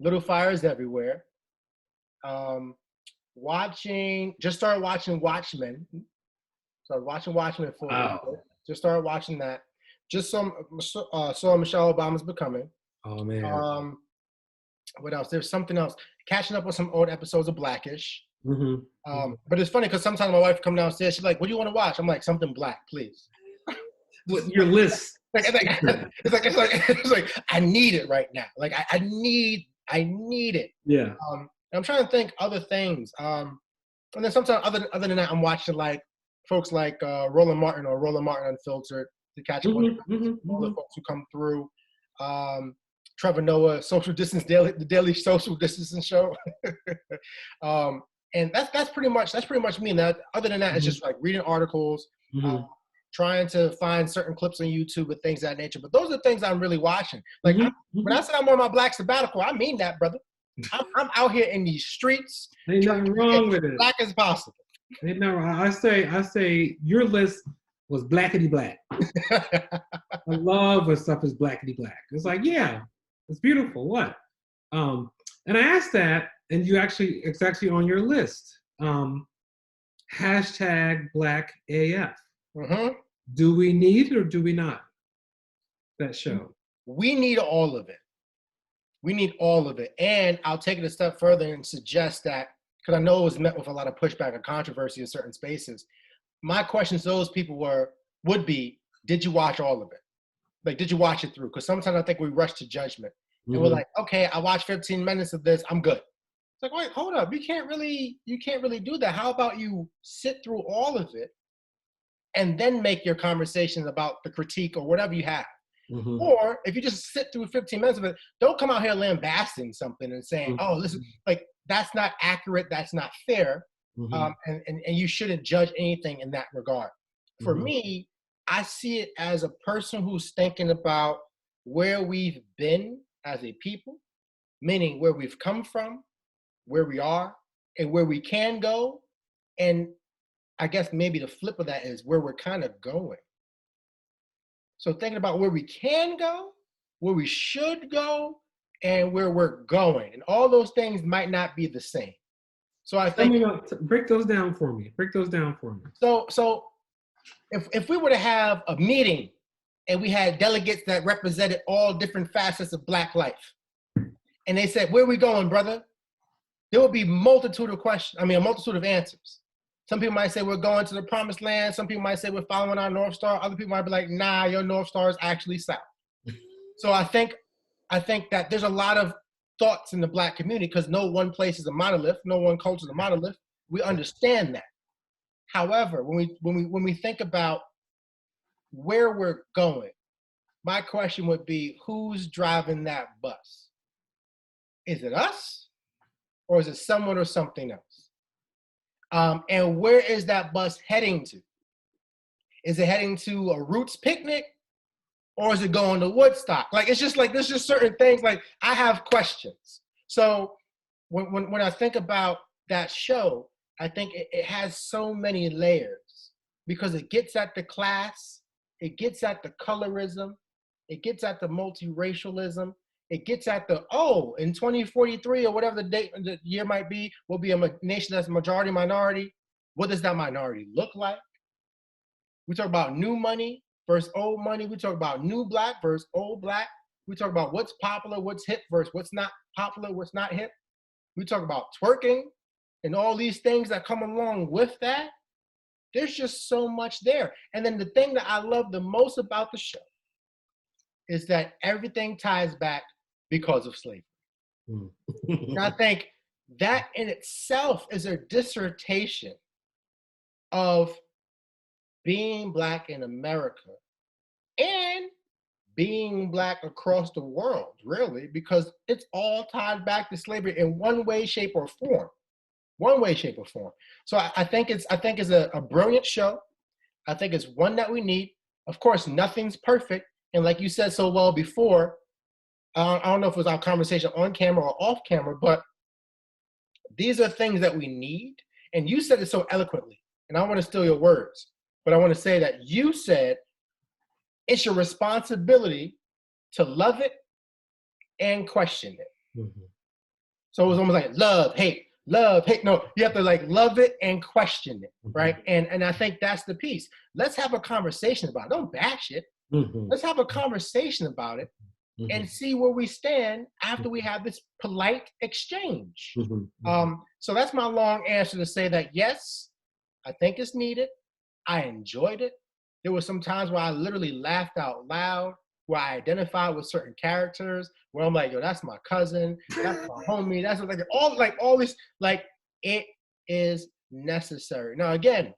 Little Fires Everywhere, just started watching Watchmen. Started watching Watchmen for a bit. Just started watching that. Just saw Michelle Obama's Becoming. Oh man. What else? There's something else. Catching up with some old episodes of Blackish. But it's funny because sometimes my wife come downstairs. She's like, "What do you want to watch?" I'm like, "Something Black, please." What your list? It's like I need it right now. Like I need it. Yeah. I'm trying to think other things. And then sometimes other than that, I'm watching like folks like Roland Martin or Roland Martin Unfiltered to catch up on all the folks who come through. Trevor Noah, the Daily Social Distancing Show. And that's pretty much me. And that, other than that, it's just like reading articles, trying to find certain clips on YouTube and things of that nature. But those are the things I'm really watching. Like when I said I'm on my Black sabbatical, I mean that, brother. I'm out here in these streets. Ain't nothing wrong with it. Black as possible. Ain't nothing wrong. I say your list was blackety black. I love when stuff is blackety black. It's like, yeah, it's beautiful. What? And I asked that, and it's actually on your list. Hashtag blackAF. Do we need it or do we not? That show. We need all of it. We need all of it. And I'll take it a step further and suggest that, because I know it was met with a lot of pushback and controversy in certain spaces. My question to those people would be, did you watch all of it? Like, did you watch it through? Because sometimes I think we rush to judgment. And we're like, okay, I watched 15 minutes of this, I'm good. It's like, wait, hold up. You can't really do that. How about you sit through all of it and then make your conversations about the critique or whatever you have? Or if you just sit through 15 minutes of it, don't come out here lambasting something and saying, oh, this is like, that's not accurate, that's not fair. And you shouldn't judge anything in that regard. For me, I see it as a person who's thinking about where we've been as a people, meaning where we've come from, where we are, and where we can go. And I guess maybe the flip of that is where we're kind of going. So thinking about where we can go, where we should go, and where we're going. And all those things might not be the same. So I think— break those down for me. So if we were to have a meeting and we had delegates that represented all different facets of Black life, and they said, where are we going, brother? There would be a multitude of answers. Some people might say we're going to the promised land. Some people might say we're following our North Star. Other people might be like, nah, your North Star is actually south. So I think that there's a lot of thoughts in the Black community because no one place is a monolith, no one culture is a monolith. We understand that. However, when we think about where we're going, my question would be, who's driving that bus? Is it us, or is it someone or something else? And where is that bus heading to? Is it heading to a Roots picnic, or is it going to Woodstock? Like, it's just like, there's just certain things, like, I have questions. So when I think about that show, I think it has so many layers because it gets at the class, it gets at the colorism, it gets at the multiracialism, it gets at the, in 2043 or whatever the year might be, we'll be a nation that's majority minority. What does that minority look like? We talk about new money versus old money. We talk about new Black versus old Black. We talk about what's popular, what's hip versus what's not popular, what's not hip. We talk about twerking and all these things that come along with that, there's just so much there. And then the thing that I love the most about the show is that everything ties back because of slavery. And I think that in itself is a dissertation of being Black in America and being Black across the world, really, because it's all tied back to slavery in one way, shape, or form. One way, shape, or form. So I think it's a brilliant show. I think it's one that we need. Of course, nothing's perfect. And like you said so well before, I don't know if it was our conversation on camera or off camera, but these are things that we need. And you said it so eloquently, and I want to steal your words, but I want to say that you said it's your responsibility to love it and question it. Mm-hmm. So it was almost like love, hate. No, you have to like love it and question it, right? Mm-hmm. And I think that's the piece. Let's have a conversation about it. Don't bash it. Mm-hmm. Let's have a conversation about it. Mm-hmm. And see where we stand after we have this polite exchange. Mm-hmm. So that's my long answer to say that, yes, I think it's needed. I enjoyed it. There were some times where I literally laughed out loud, where I identified with certain characters, where I'm like, yo, that's my cousin, that's my homie, that's all this, like, it is necessary. Now, again,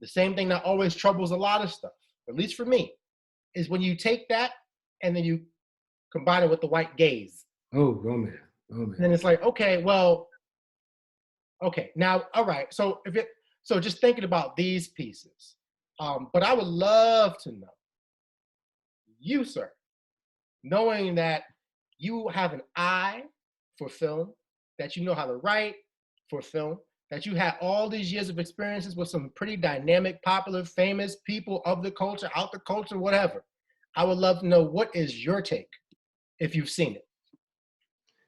the same thing that always troubles a lot of stuff, at least for me, is when you take that and then you combine it with the white gaze. Oh man. And then it's like, okay, now, all right. So just thinking about these pieces, but I would love to know you, sir, knowing that you have an eye for film, that you know how to write for film, that you had all these years of experiences with some pretty dynamic, popular, famous people of the culture, out the culture, whatever. I would love to know, what is your take, if you've seen it?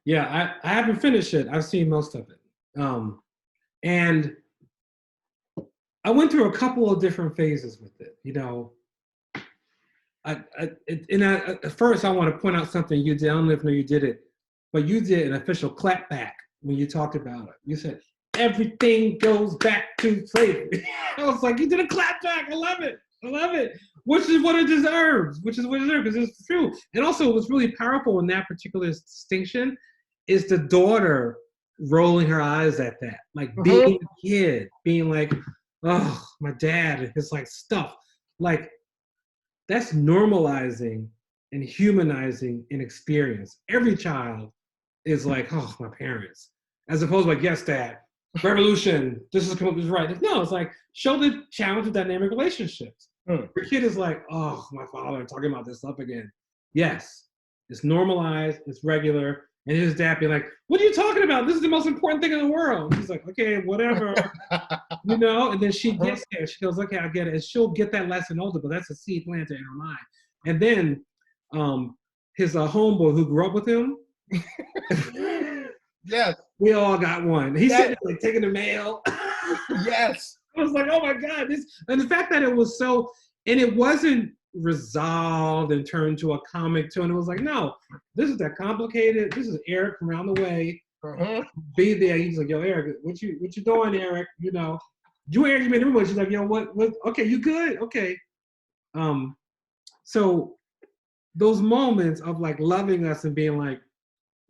Yeah, I haven't finished it. I've seen most of it. And I went through a couple of different phases with it. You know, at first I want to point out something you did. I don't know if you did it, but you did an official clapback when you talked about it. You said, everything goes back to slavery. I was like, you did a clapback. I love it. Which is what it deserves, because it's true. And also what's really powerful in that particular distinction is the daughter rolling her eyes at that. Like being a kid, being like, oh, my dad, his like stuff. Like that's normalizing and humanizing an experience. Every child is like, oh, my parents. As opposed to like, yes, dad, revolution, this is right. No, it's like, show the challenge of dynamic relationships. Your kid is like, oh, my father talking about this stuff again. Yes, it's normalized, it's regular. And his dad be like, what are you talking about? This is the most important thing in the world. He's like, okay, whatever. You know, and then she gets there. She goes, okay, I get it. And she'll get that lesson older, but that's a seed planted in her mind. And then his homeboy who grew up with him. Yes. We all got one. He's sitting there like taking the mail. Yes. I was like, oh my God. And the fact that it was so, and it wasn't resolved and turned to a comic tone. It was like, no, this is that complicated. This is Eric from around the way. Be there. He's like, yo, Eric, what you doing, Eric? You know, you Eric, you made everybody. She's like, yo, what? Okay, you good? Okay. So those moments of like loving us and being like,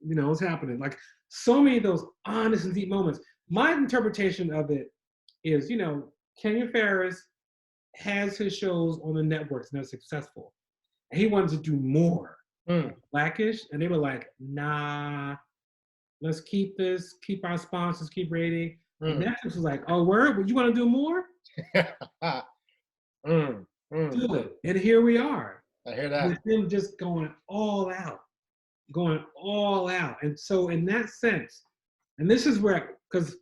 you know, what's happening? Like so many of those honest and deep moments. My interpretation of it is, you know, Kenya Ferris has his shows on the networks and they're successful. And he wanted to do more Blackish, and they were like, nah, let's keep this, keep our sponsors, keep rating. And Netflix was like, oh, word? Would you want to do more? Do it. And here we are. I hear that. With them just going all out. And so in that sense, and this is where, because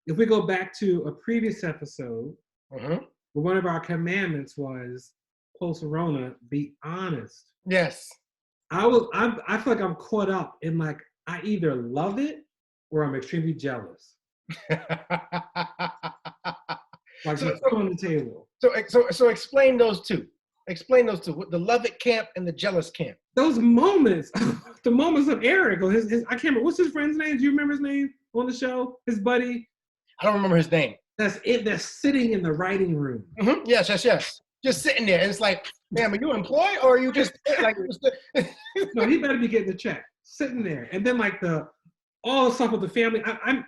if we go back to a previous episode, where one of our commandments was post-Rona, be honest. Yes. I feel like I'm caught up in like, I either love it or I'm extremely jealous. Like so on the table. So explain those two. Explain those two. The love it camp and the jealous camp. Those moments, the moments of Eric or his I can't remember, what's his friend's name? Do you remember his name on the show? His buddy? I don't remember his name. That's it. They're sitting in the writing room. Yes. Just sitting there. And it's like, damn, are you employed or are you just like? No, he better be getting the check, sitting there, and then like all the stuff with the family. I'm,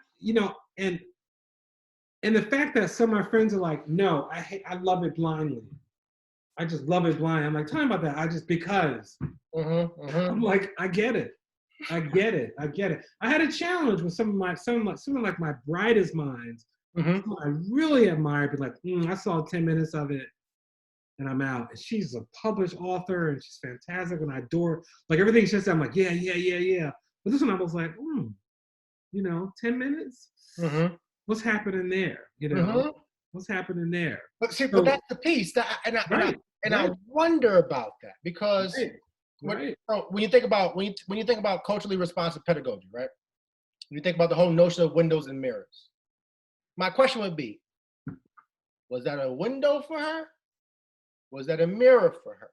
and the fact that some of my friends are like, no, I love it blindly. I just love it blind. I'm like, tell me about that. because. I'm like, I get it. I had a challenge with some of like my brightest minds. I really admire, but like, I saw 10 minutes of it and I'm out. And she's a published author and she's fantastic and I adore, like everything she said, I'm like, yeah. But this one I was like, 10 minutes? What's happening there? What's happening there? But see, but that's the piece that, I wonder about that because when you think about culturally responsive pedagogy, right? When you think about the whole notion of windows and mirrors, my question would be: was that a window for her? Was that a mirror for her?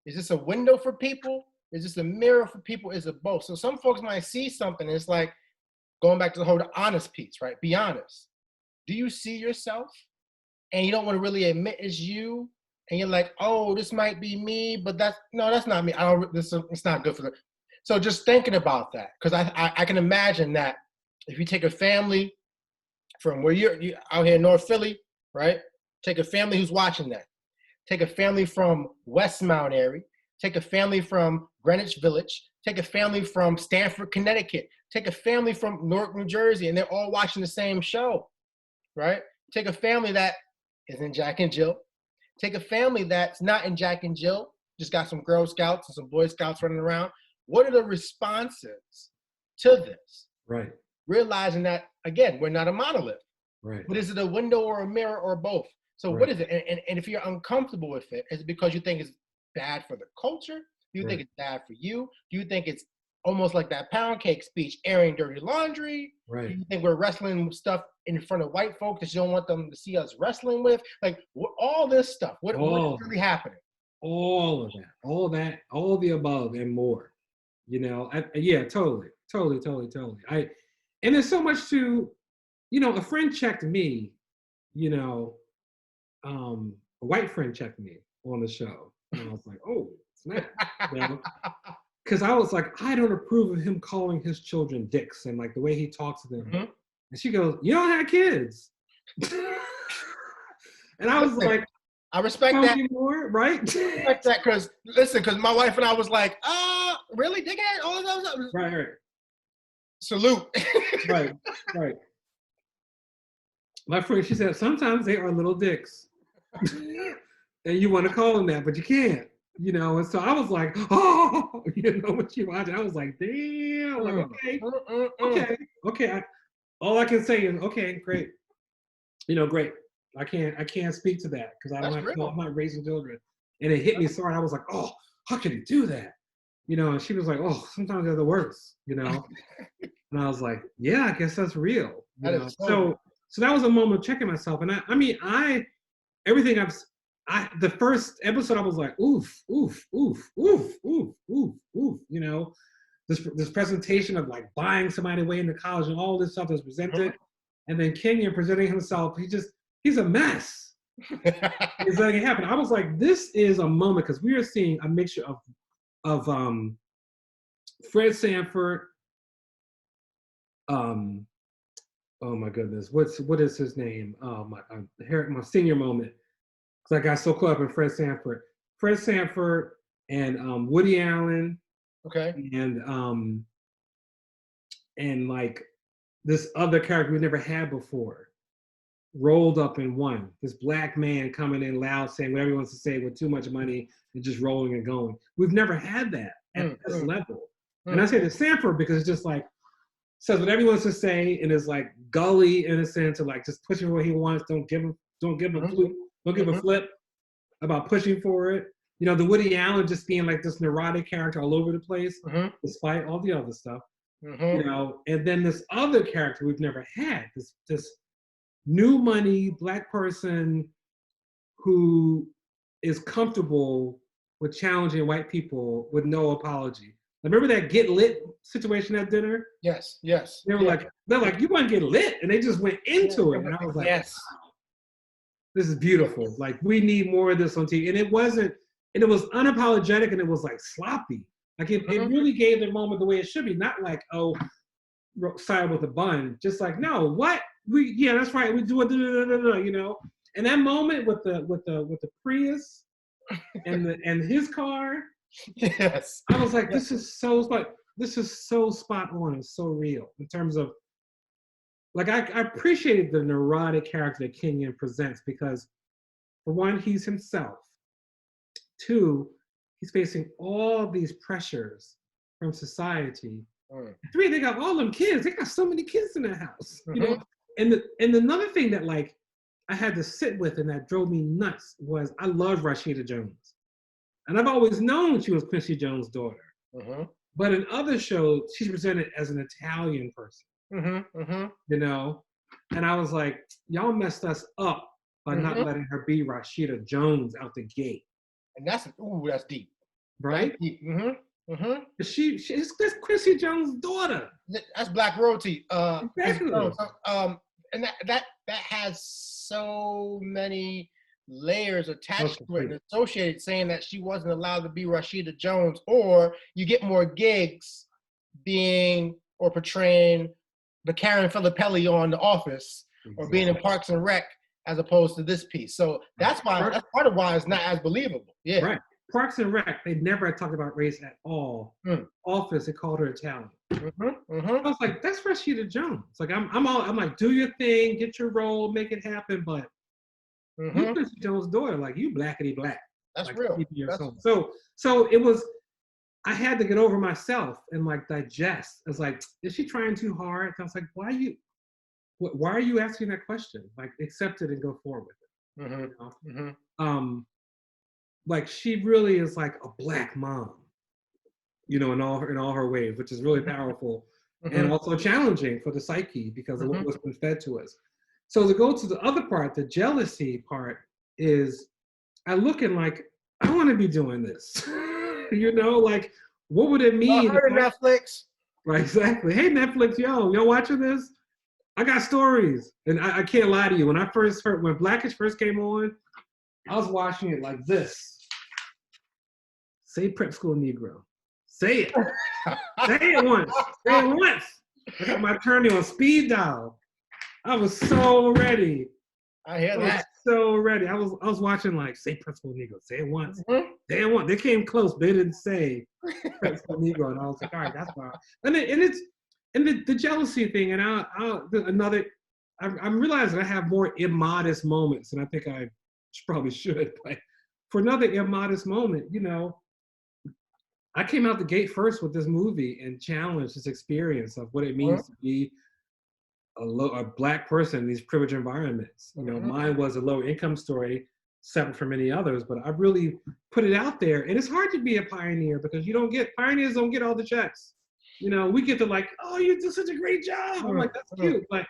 Is this a window for people? Is this a mirror for people? Is it both? So some folks might see something, and it's like going back to the whole honest piece, right? Be honest. Do you see yourself? And you don't want to really admit it's you, and you're like, oh, this might be me, but that's not me. It's not good for them. So just thinking about that, because I can imagine that if you take a family from where you're out here in North Philly, right? Take a family who's watching that. Take a family from West Mount area. Take a family from Greenwich Village. Take a family from Stamford, Connecticut. Take a family from Newark, New Jersey, and they're all watching the same show, right? Take a family that is in Jack and Jill. Take a family that's not in Jack and Jill, just got some Girl Scouts and some Boy Scouts running around. What are the responses to this? Right. Realizing that, again, we're not a monolith. Right. But is it a window or a mirror or both? So what is it? And if you're uncomfortable with it, is it because you think it's bad for the culture? Do you think it's bad for you? Do you think it's almost like that pound cake speech, airing dirty laundry? Right. Do you think we're wrestling with stuff in front of white folks that you don't want them to see us wrestling with? Like all this stuff, what is really happening? All of that, all the above and more. Totally. And there's so much to, a friend checked me, a white friend checked me on the show. And I was like, oh, snap. Because I was like, I don't approve of him calling his children dicks and like the way he talks to them. And she goes, you don't have kids. And I was like, I respect that. More, right? I respect that because my wife and I was like, really, dickhead? All of those? Right. Salute. Right. My friend, she said, sometimes they are little dicks. And you want to call them that, but you can't. And so I was like, oh, when she watched it, I was like, damn, like, okay. All I can say is, okay, great. Great. I can't speak to that because I'm not raising children. And it hit me so hard. I was like, oh, how can he do that? And she was like, oh, sometimes they're the worst, And I was like, yeah, I guess that's real. So that was a moment of checking myself. And the first episode, I was like, oof. This presentation of like buying somebody way into college and all this stuff is presented. And then Kenyon presenting himself, he's a mess. He's letting it happen. I was like, this is a moment because we are seeing a mixture of Fred Sanford. Oh my goodness, what is his name? Oh my senior moment. Because I got so caught up in Fred Sanford and Woody Allen. Okay. And like this other character we never had before, rolled up in one. This black man coming in loud, saying whatever he wants to say with too much money and just rolling and going. We've never had that at this level. And I say to Sanford because it's just like, says whatever he wants to say and is like gully in a sense of like just pushing what he wants. Don't give a flip about pushing for it. The Woody Allen just being like this neurotic character all over the place, despite all the other stuff. And then this other character we've never had, this new money black person who is comfortable with challenging white people with no apology. Remember that get lit situation at dinner? Yes, yes. They were like, you want to get lit, and they just went into it, and I was like, yes, wow, this is beautiful. Like we need more of this on TV, and it wasn't, and it was unapologetic, and it was like sloppy. Like it really gave the moment the way it should be, not like side with a bun, just like no, what that's right, we do it, you know. And that moment with the Prius and his car, yes, I was like, this is so spot on and so real in terms of like I appreciated the neurotic character that Kenyon presents because for one, he's himself. Two, he's facing all these pressures from society. Three, they got all them kids. They got so many kids in their house, you know. And another thing that like I had to sit with and that drove me nuts was I love Rashida Jones, and I've always known she was Quincy Jones' daughter. But in other shows, she's presented as an Italian person, you know. And I was like, y'all messed us up by not letting her be Rashida Jones out the gate. And that's deep, right? That's deep. That's Quincy Jones' daughter. That's Black royalty. Exactly. And that has so many layers attached to it and associated, saying that she wasn't allowed to be Rashida Jones, or you get more gigs being or portraying the Karen Filippelli on The Office, or being in Parks and Rec, as opposed to this piece. So that's why that's part of why it's not as believable. Yeah. Right. Parks and Rec, they never talked about race at all. Office, they called her Italian. I was like, that's Rashida Jones. Like I'm like, do your thing, get your role, make it happen, but you Quincy Jones' daughter, like you blackity black. That's like, real. So it was, I had to get over myself and like digest. It's like, is she trying too hard? I was like, why are you asking that question? Like, accept it and go forward with it. You know? Like she really is like a black mom, you know, in all her ways, which is really powerful and also challenging for the psyche because of what's been fed to us. So to go to the other part, the jealousy part, is I look and like, I want to be doing this. You know, like what would it mean? Netflix. Right, exactly. Hey Netflix, y'all watching this? I got stories. And I can't lie to you. When blackAF first came on, I was watching it like this. Say prep school Negro. Say it. Say it once. Say it once. I got my attorney on speed dial. I was so ready. I hear that. So ready. I was watching like say prep school Negro. Say it once. Say it once. They came close, but they didn't say prep school Negro. And I was like, all right, that's fine. And the jealousy thing, and I'm realizing I have more immodest moments, and I think I probably should. But for another immodest moment, you know, I came out the gate first with this movie and challenged this experience of what it means to be a black person in these privileged environments. You know, mine was a low income story, separate from many others, but I really put it out there. And it's hard to be a pioneer because pioneers don't get all the checks. You know, we get to like, oh, you did such a great job. I'm like, that's cute, but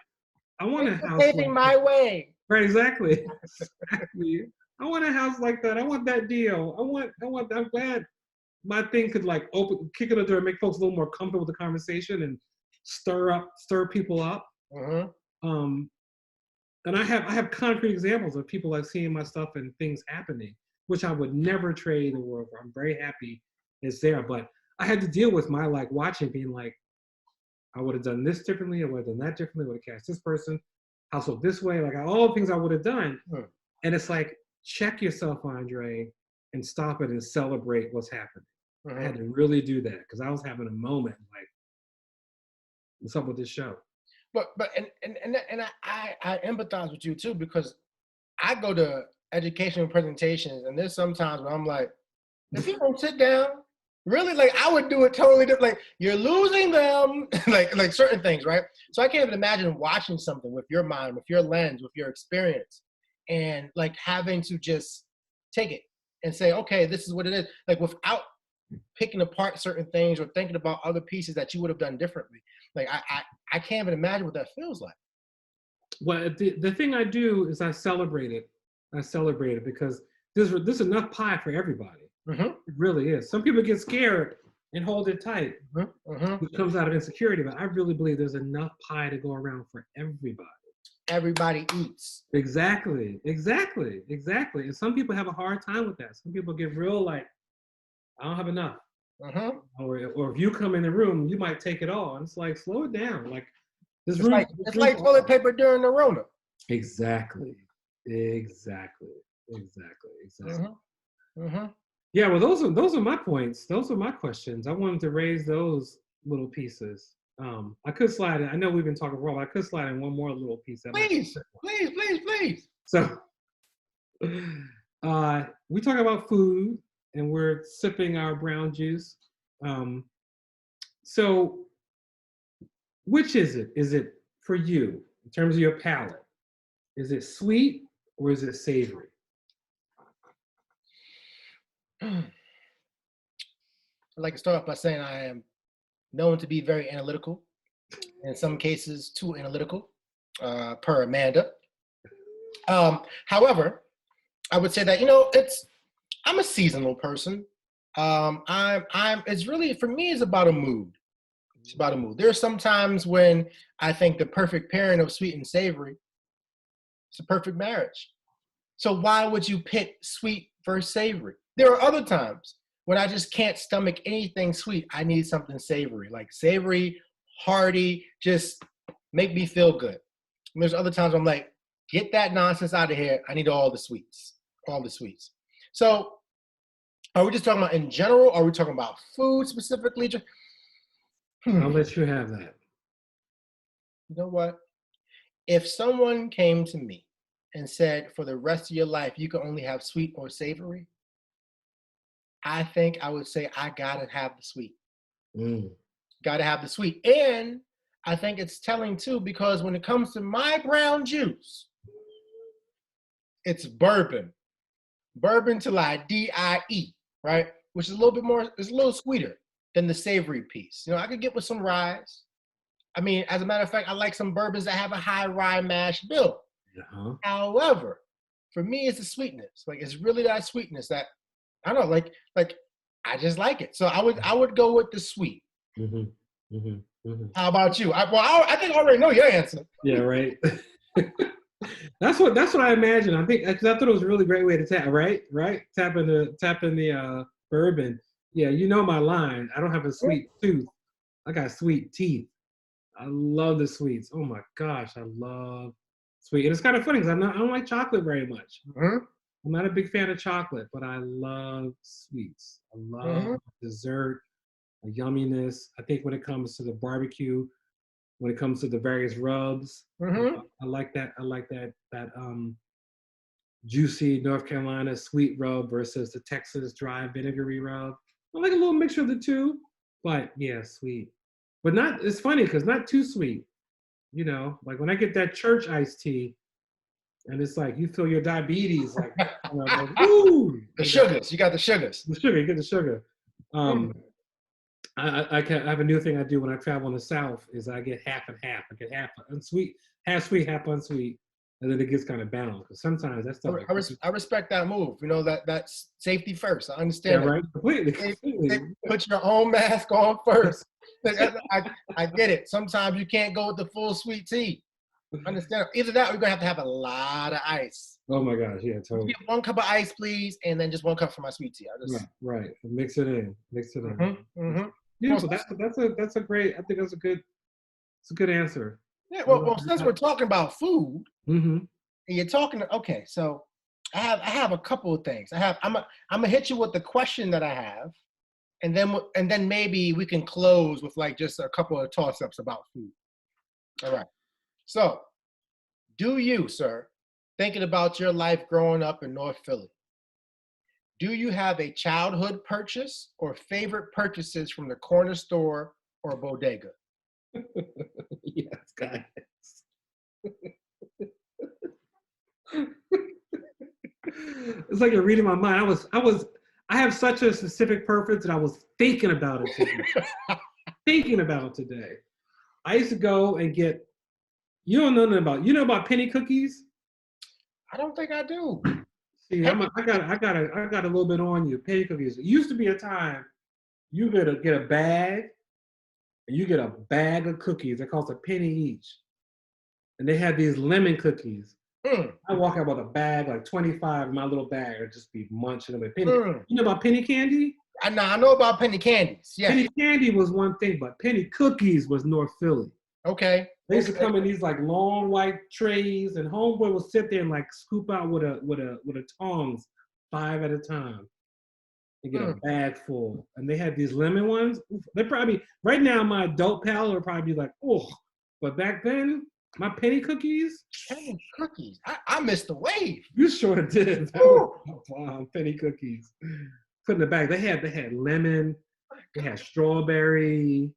I want a house paving my way. Right, exactly. Exactly. I want a house like that. I want that deal. I'm glad my thing could like kick in the door and make folks a little more comfortable with the conversation and stir people up. And I have concrete examples of people like seeing my stuff and things happening, which I would never trade the world for. I'm very happy it's there, but I had to deal with my like watching, being like, I would have done this differently, I would have done that differently, would have cast this person, household this way, like all the things I would have done. And it's like, check yourself, André, and stop it and celebrate what's happening. I had to really do that because I was having a moment like, what's up with this show? But I empathize with you too, because I go to educational presentations and there's sometimes where I'm like, if you don't sit down, really, like I would do it totally different. Like you're losing them, like certain things, right? So I can't even imagine watching something with your mind, with your lens, with your experience, and like having to just take it and say, okay, this is what it is. Like without picking apart certain things or thinking about other pieces that you would have done differently. Like I can't even imagine what that feels like. Well, the thing I do is I celebrate it. Because there's enough pie for everybody. It really is. Some people get scared and hold it tight, which comes out of insecurity. But I really believe there's enough pie to go around for everybody. Everybody eats. Exactly. And some people have a hard time with that. Some people get real like, I don't have enough. Or if you come in the room, you might take it all. And it's like, slow it down. Like this room. It's like toilet paper during the Rona. Exactly. Yeah, well, those are my points. Those are my questions. I wanted to raise those little pieces. I could slide in. I know we've been talking for a while. I could slide in one more little piece. Please. So, we talk about food, and we're sipping our brown juice. So, which is it? Is it for you in terms of your palate? Is it sweet or is it savory? I'd like to start off by saying I am known to be very analytical, in some cases too analytical, per Amanda. However, I would say that, I'm a seasonal person. It's really, for me, it's about a mood. It's about a mood. There are some times when I think the perfect pairing of sweet and savory, it's a perfect marriage. So why would you pick sweet versus savory? There are other times when I just can't stomach anything sweet. I need something savory, like savory, hearty, just make me feel good. And there's other times I'm like, get that nonsense out of here. I need all the sweets. So are we just talking about in general? Or are we talking about food specifically? I'll let you have that. You know what? If someone came to me and said, for the rest of your life, you can only have sweet or savory, I think I would say, I gotta have the sweet. Gotta have the sweet. And I think it's telling too, because when it comes to my brown juice, it's bourbon. Bourbon till I die, right? Which is a little bit more, it's a little sweeter than the savory piece. I could get with some rye. I mean, as a matter of fact, I like some bourbons that have a high rye mash bill. However, for me, it's the sweetness. Like, it's really that sweetness that, I don't know, like I just like it. So I would go with the sweet. How about you? I think I already know your answer. Yeah, right. That's what I imagine. I thought it was a really great way to tap, right? Tapping the bourbon. Yeah, you know my line. I don't have a sweet tooth. I got sweet teeth. I love the sweets. Oh my gosh, I love sweet. And it's kind of funny because I don't like chocolate very much. I'm not a big fan of chocolate, but I love sweets. I love dessert, a yumminess. I think when it comes to the barbecue, when it comes to the various rubs, I like that. I like that juicy North Carolina sweet rub versus the Texas dry vinegary rub. I like a little mixture of the two, but yeah, sweet. But not, it's funny because not too sweet. Like when I get that church iced tea, and it's like you feel your diabetes, like, woo! The sugars, you got the sugars. The sugar, you get the sugar. I have a new thing I do when I travel in the South is I get half and half. I get half unsweet, half sweet, half unsweet, and then it gets kind of balanced. Because sometimes that stuff. I respect that move. That's safety first. I understand. Yeah, right. Completely. Put your own mask on first. I get it. Sometimes you can't go with the full sweet tea. Understand? Either that, or you're gonna have a lot of ice. Oh my gosh, yeah, totally. Get 1 cup of ice, please, and then just 1 cup for my sweet tea. Right. Mix it in. Yeah, so that's a great. I think that's a good answer. Yeah. Well, since we're talking about food, and you're talking. Okay, so I have a couple of things. I'm gonna hit you with the question that I have, and then maybe we can close with like just a couple of toss-ups about food. All right. So, do you, sir, thinking about your life growing up in North Philly, do you have a childhood purchase or favorite purchases from the corner store or bodega? Yes, guys. It's like you're reading my mind. I have such a specific purpose that I was thinking about it today. I used to go and get. You don't know nothing about. You know about penny cookies? I don't think I do. See, I got a little bit on you. Penny cookies. It used to be a time You gotta get a bag, and you get a bag of cookies. It costs a penny each. And they had these lemon cookies. Mm. I walk out with a bag, like 25 in my little bag, or just be munching them. Penny. Mm. You know about penny candy? I know about penny candies. Yeah. Penny candy was one thing, but penny cookies was North Philly. Okay. They used to come in these like long white trays, and homeboy would sit there and like scoop out with a tongs 5 at a time and get a bag full. And they had these lemon ones. They probably right now my adult palate would probably be like, oh, but back then my penny cookies. Penny cookies. I missed the wave. You sure did. Wow, penny cookies. Put in the bag. They had lemon. They had strawberry.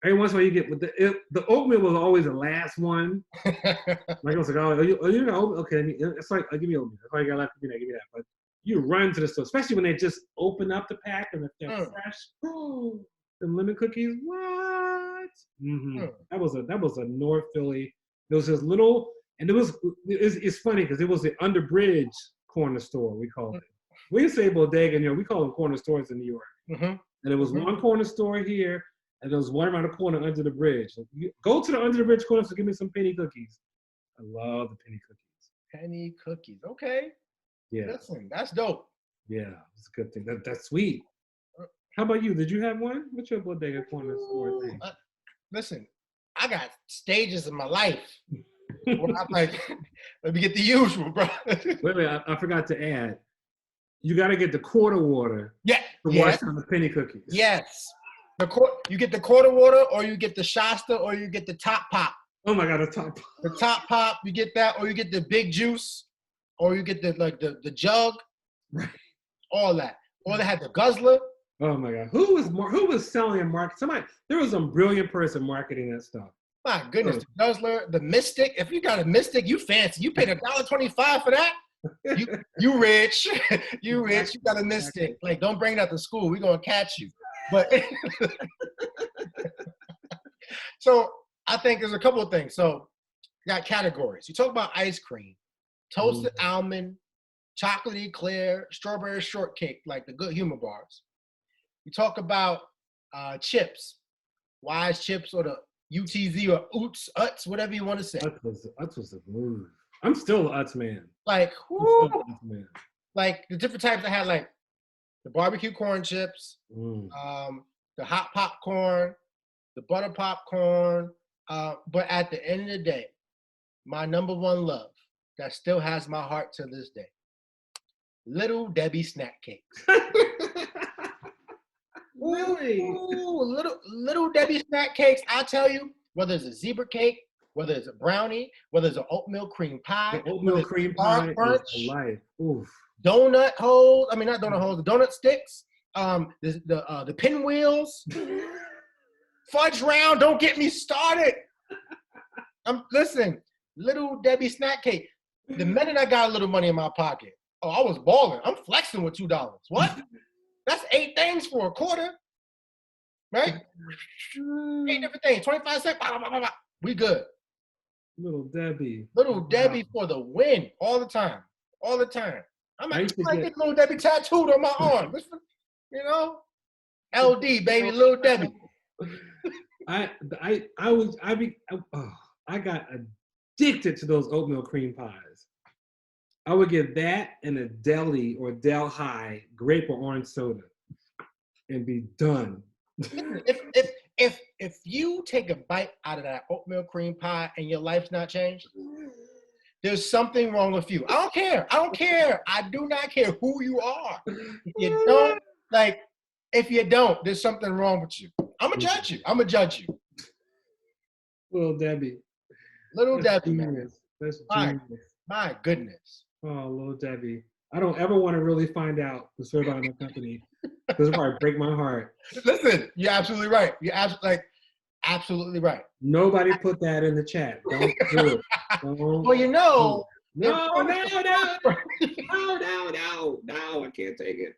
Every once in a while you get with the oatmeal was always the last one. Like I was like, oh, you got oatmeal? Okay, it's like, give me oatmeal. That's all you got left. Give me that. But you run to the store, especially when they just open up the pack and if they're fresh. Oh, the lemon cookies. What? Mm-hmm. That was a North Philly. There was this little, and it's funny because it was the Underbridge corner store, we called it. We didn't say bodega, we call them corner stores in New York. Mm-hmm. And there was one corner store here, and there was one around the corner under the bridge. So go to the under the bridge corner to give me some penny cookies. I love the penny cookies. Penny cookies. Okay. Yeah. Listen, that's dope. Yeah, it's a good thing. That's sweet. How about you? Did you have one? What's your bodega corner store thing? Listen, I got stages in my life. Where I'm like, let me get the usual, bro. Wait, I forgot to add. You got to get the quarter water. Yeah. To wash down the penny cookies. Yes. You get the quarter water, or you get the Shasta, or you get the top pop. Oh my God, the top pop. The top pop, you get that, or you get the big juice, or you get the jug. Right. All that. Or they had the guzzler. Oh my God. Who was selling and marketing? There was some brilliant person marketing that stuff. My goodness, the guzzler, the Mystic. If you got a Mystic, you fancy. You paid $1.25 for that. You rich. You rich. You got a Mystic. Like, don't bring that to school. We're gonna catch you. But so I think there's a couple of things. So you got categories. You talk about ice cream, toasted almond, chocolatey eclair, strawberry shortcake, like the good humor bars. You talk about chips, Wise chips, or the UTZ or Utz, whatever you want to say. Utz was a move. I'm still an Utz man. Like, whoo, like the different types I had, like the barbecue corn chips, the hot popcorn, the butter popcorn. But at the end of the day, my number one love that still has my heart to this day, Little Debbie snack cakes. Really? Ooh, little Debbie snack cakes. I tell you, whether it's a zebra cake, whether it's a brownie, whether it's an oatmeal cream pie, the oatmeal cream pie is life. Oof. Donut holes. I mean, not donut holes. The donut sticks. The pinwheels. Fudge round. Don't get me started. Listen. Little Debbie snack cake. The minute I got a little money in my pocket, I was balling. I'm flexing with $2. What? That's 8 things for a quarter, right? 8 different things, 25 cents. Blah, blah, blah, blah. We good. Little Debbie. Little Debbie for the win, all the time, all the time. I might get Little Debbie tattooed on my arm. You know, LD baby, Little Debbie. I got addicted to those oatmeal cream pies. I would get that and a deli or Del High grape or orange soda and be done. If you take a bite out of that oatmeal cream pie and your life's not changed, there's something wrong with you. I don't care. I do not care who you are. If you don't, there's something wrong with you. I'm gonna judge you. Little Debbie. Little Debbie, man. That's my goodness. Oh, Little Debbie. I don't ever want to really find out the story about the company. This will probably break my heart. Listen, you're absolutely right. You're absolutely right. Nobody put that in the chat. Don't do it. Well, you know. No, I can't take it.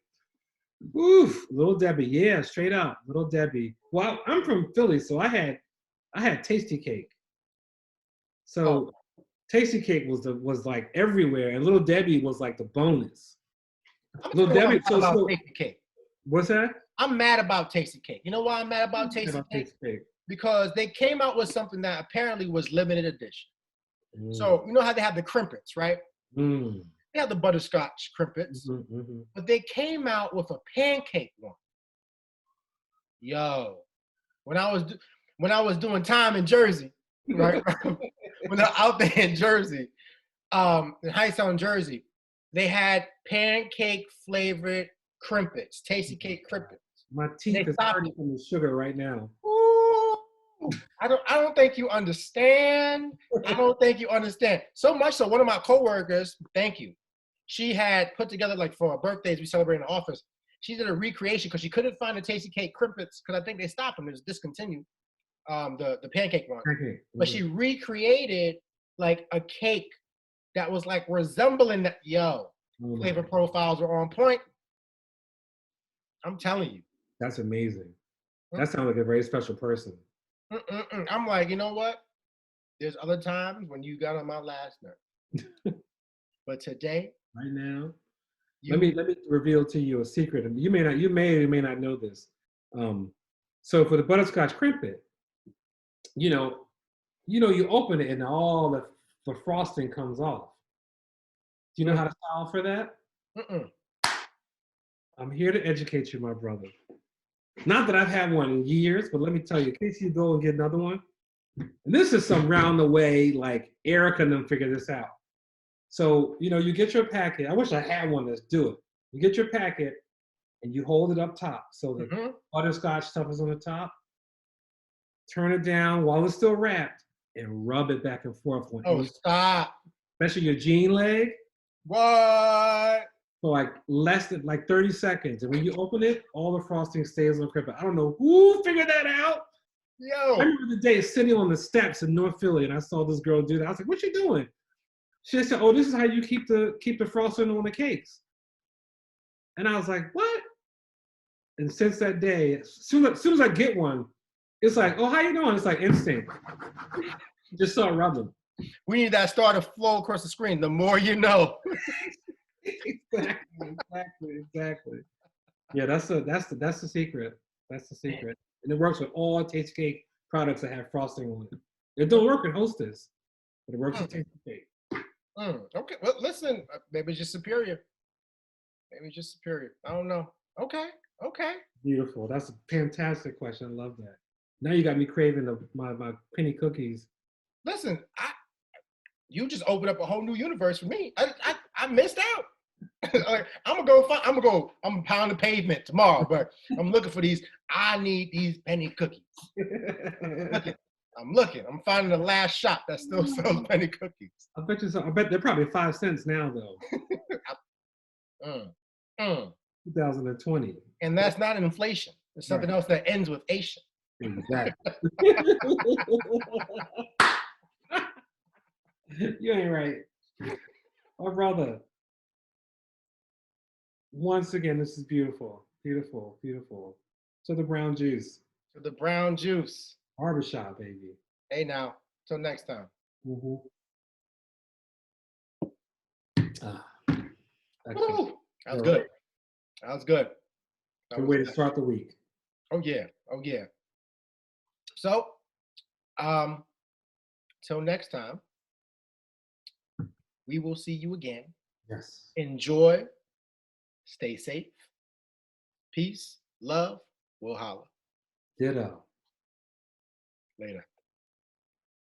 Oof, Little Debbie. Yeah, straight up. Little Debbie. Well, I'm from Philly, so I had Tasty Cake. So Tasty Cake was like everywhere, and Little Debbie was like the bonus. Little Debbie. So Tasty Cake. What's that? I'm mad about Tasty Cake. You know why I'm mad about Tasty Cake? Because they came out with something that apparently was limited edition. So you know how they have the crimpets, right? They have the butterscotch crimpets, but they came out with a pancake one. Yo, when I was doing time in Jersey, right? When I was out there in Jersey, in Hightstown, Jersey, they had pancake flavored crimpets, Tasty Cake crimpets. My teeth is hurting from the sugar right now. Ooh, I don't think you understand. I don't think you understand. So much so, one of my coworkers, thank you, she had put together, like, for our birthdays we celebrate in the office. She did a recreation because she couldn't find the Tasty Cake crimpets because I think they stopped them. It was discontinued, the pancake one. But she recreated like a cake that was like resembling that. Flavor profiles were on point. I'm telling you. That's amazing. That sounds like a very special person. I'm like, you know what? There's other times when you got on my last nerve. But today, right now, let me reveal to you a secret. And you may or may not know this. So for the butterscotch crimpet, you open it and all the frosting comes off. Do you know how to solve for that? I'm here to educate you, my brother. Not that I've had one in years, but let me tell you, in case you go and get another one, and this is some round the way, like Erica and them figure this out. So, you get your packet. I wish I had one that's do it. You get your packet and you hold it up top. So the butterscotch stuff is on the top. Turn it down while it's still wrapped and rub it back and forth. Stop. Especially your jean leg. What? For like less than 30 seconds. And when you open it, all the frosting stays on the crimpet. I don't know who figured that out. Yo. I remember the day sitting on the steps in North Philly and I saw this girl do that. I was like, what you doing? She said, oh, this is how you keep the frosting on the cakes. And I was like, what? And since that day, as soon as I get one, it's like, oh, how you doing? It's like instinct. Just start rubbing. We need that star to flow across the screen. The more you know. Exactly. Yeah, that's the secret. That's the secret. And it works with all Tasty Cake products that have frosting on it. It don't work with Hostess, but it works with Tasty Cake. Okay. Well, listen, maybe it's just superior. Maybe it's just superior. I don't know. Okay. Beautiful. That's a fantastic question. I love that. Now you got me craving my penny cookies. Listen, you just opened up a whole new universe for me. I missed out. I'm gonna pound the pavement tomorrow, but I'm looking for these. I need these penny cookies. I'm looking. I'm finding the last shop that still sells penny cookies. I bet they're probably 5 cents now, though. 2020. And that's not an inflation. It's something else that ends with Asian. Exactly. You ain't right. My brother. Once again, this is beautiful. Beautiful, beautiful. To the brown juice. To the brown juice. Barbershop, baby. Hey now. Till next time. That was good. That was good. Good way to start the week. Oh yeah. So, till next time, we will see you again. Yes. Enjoy. Stay safe. Peace. Love. We'll holla. Ditto. Later.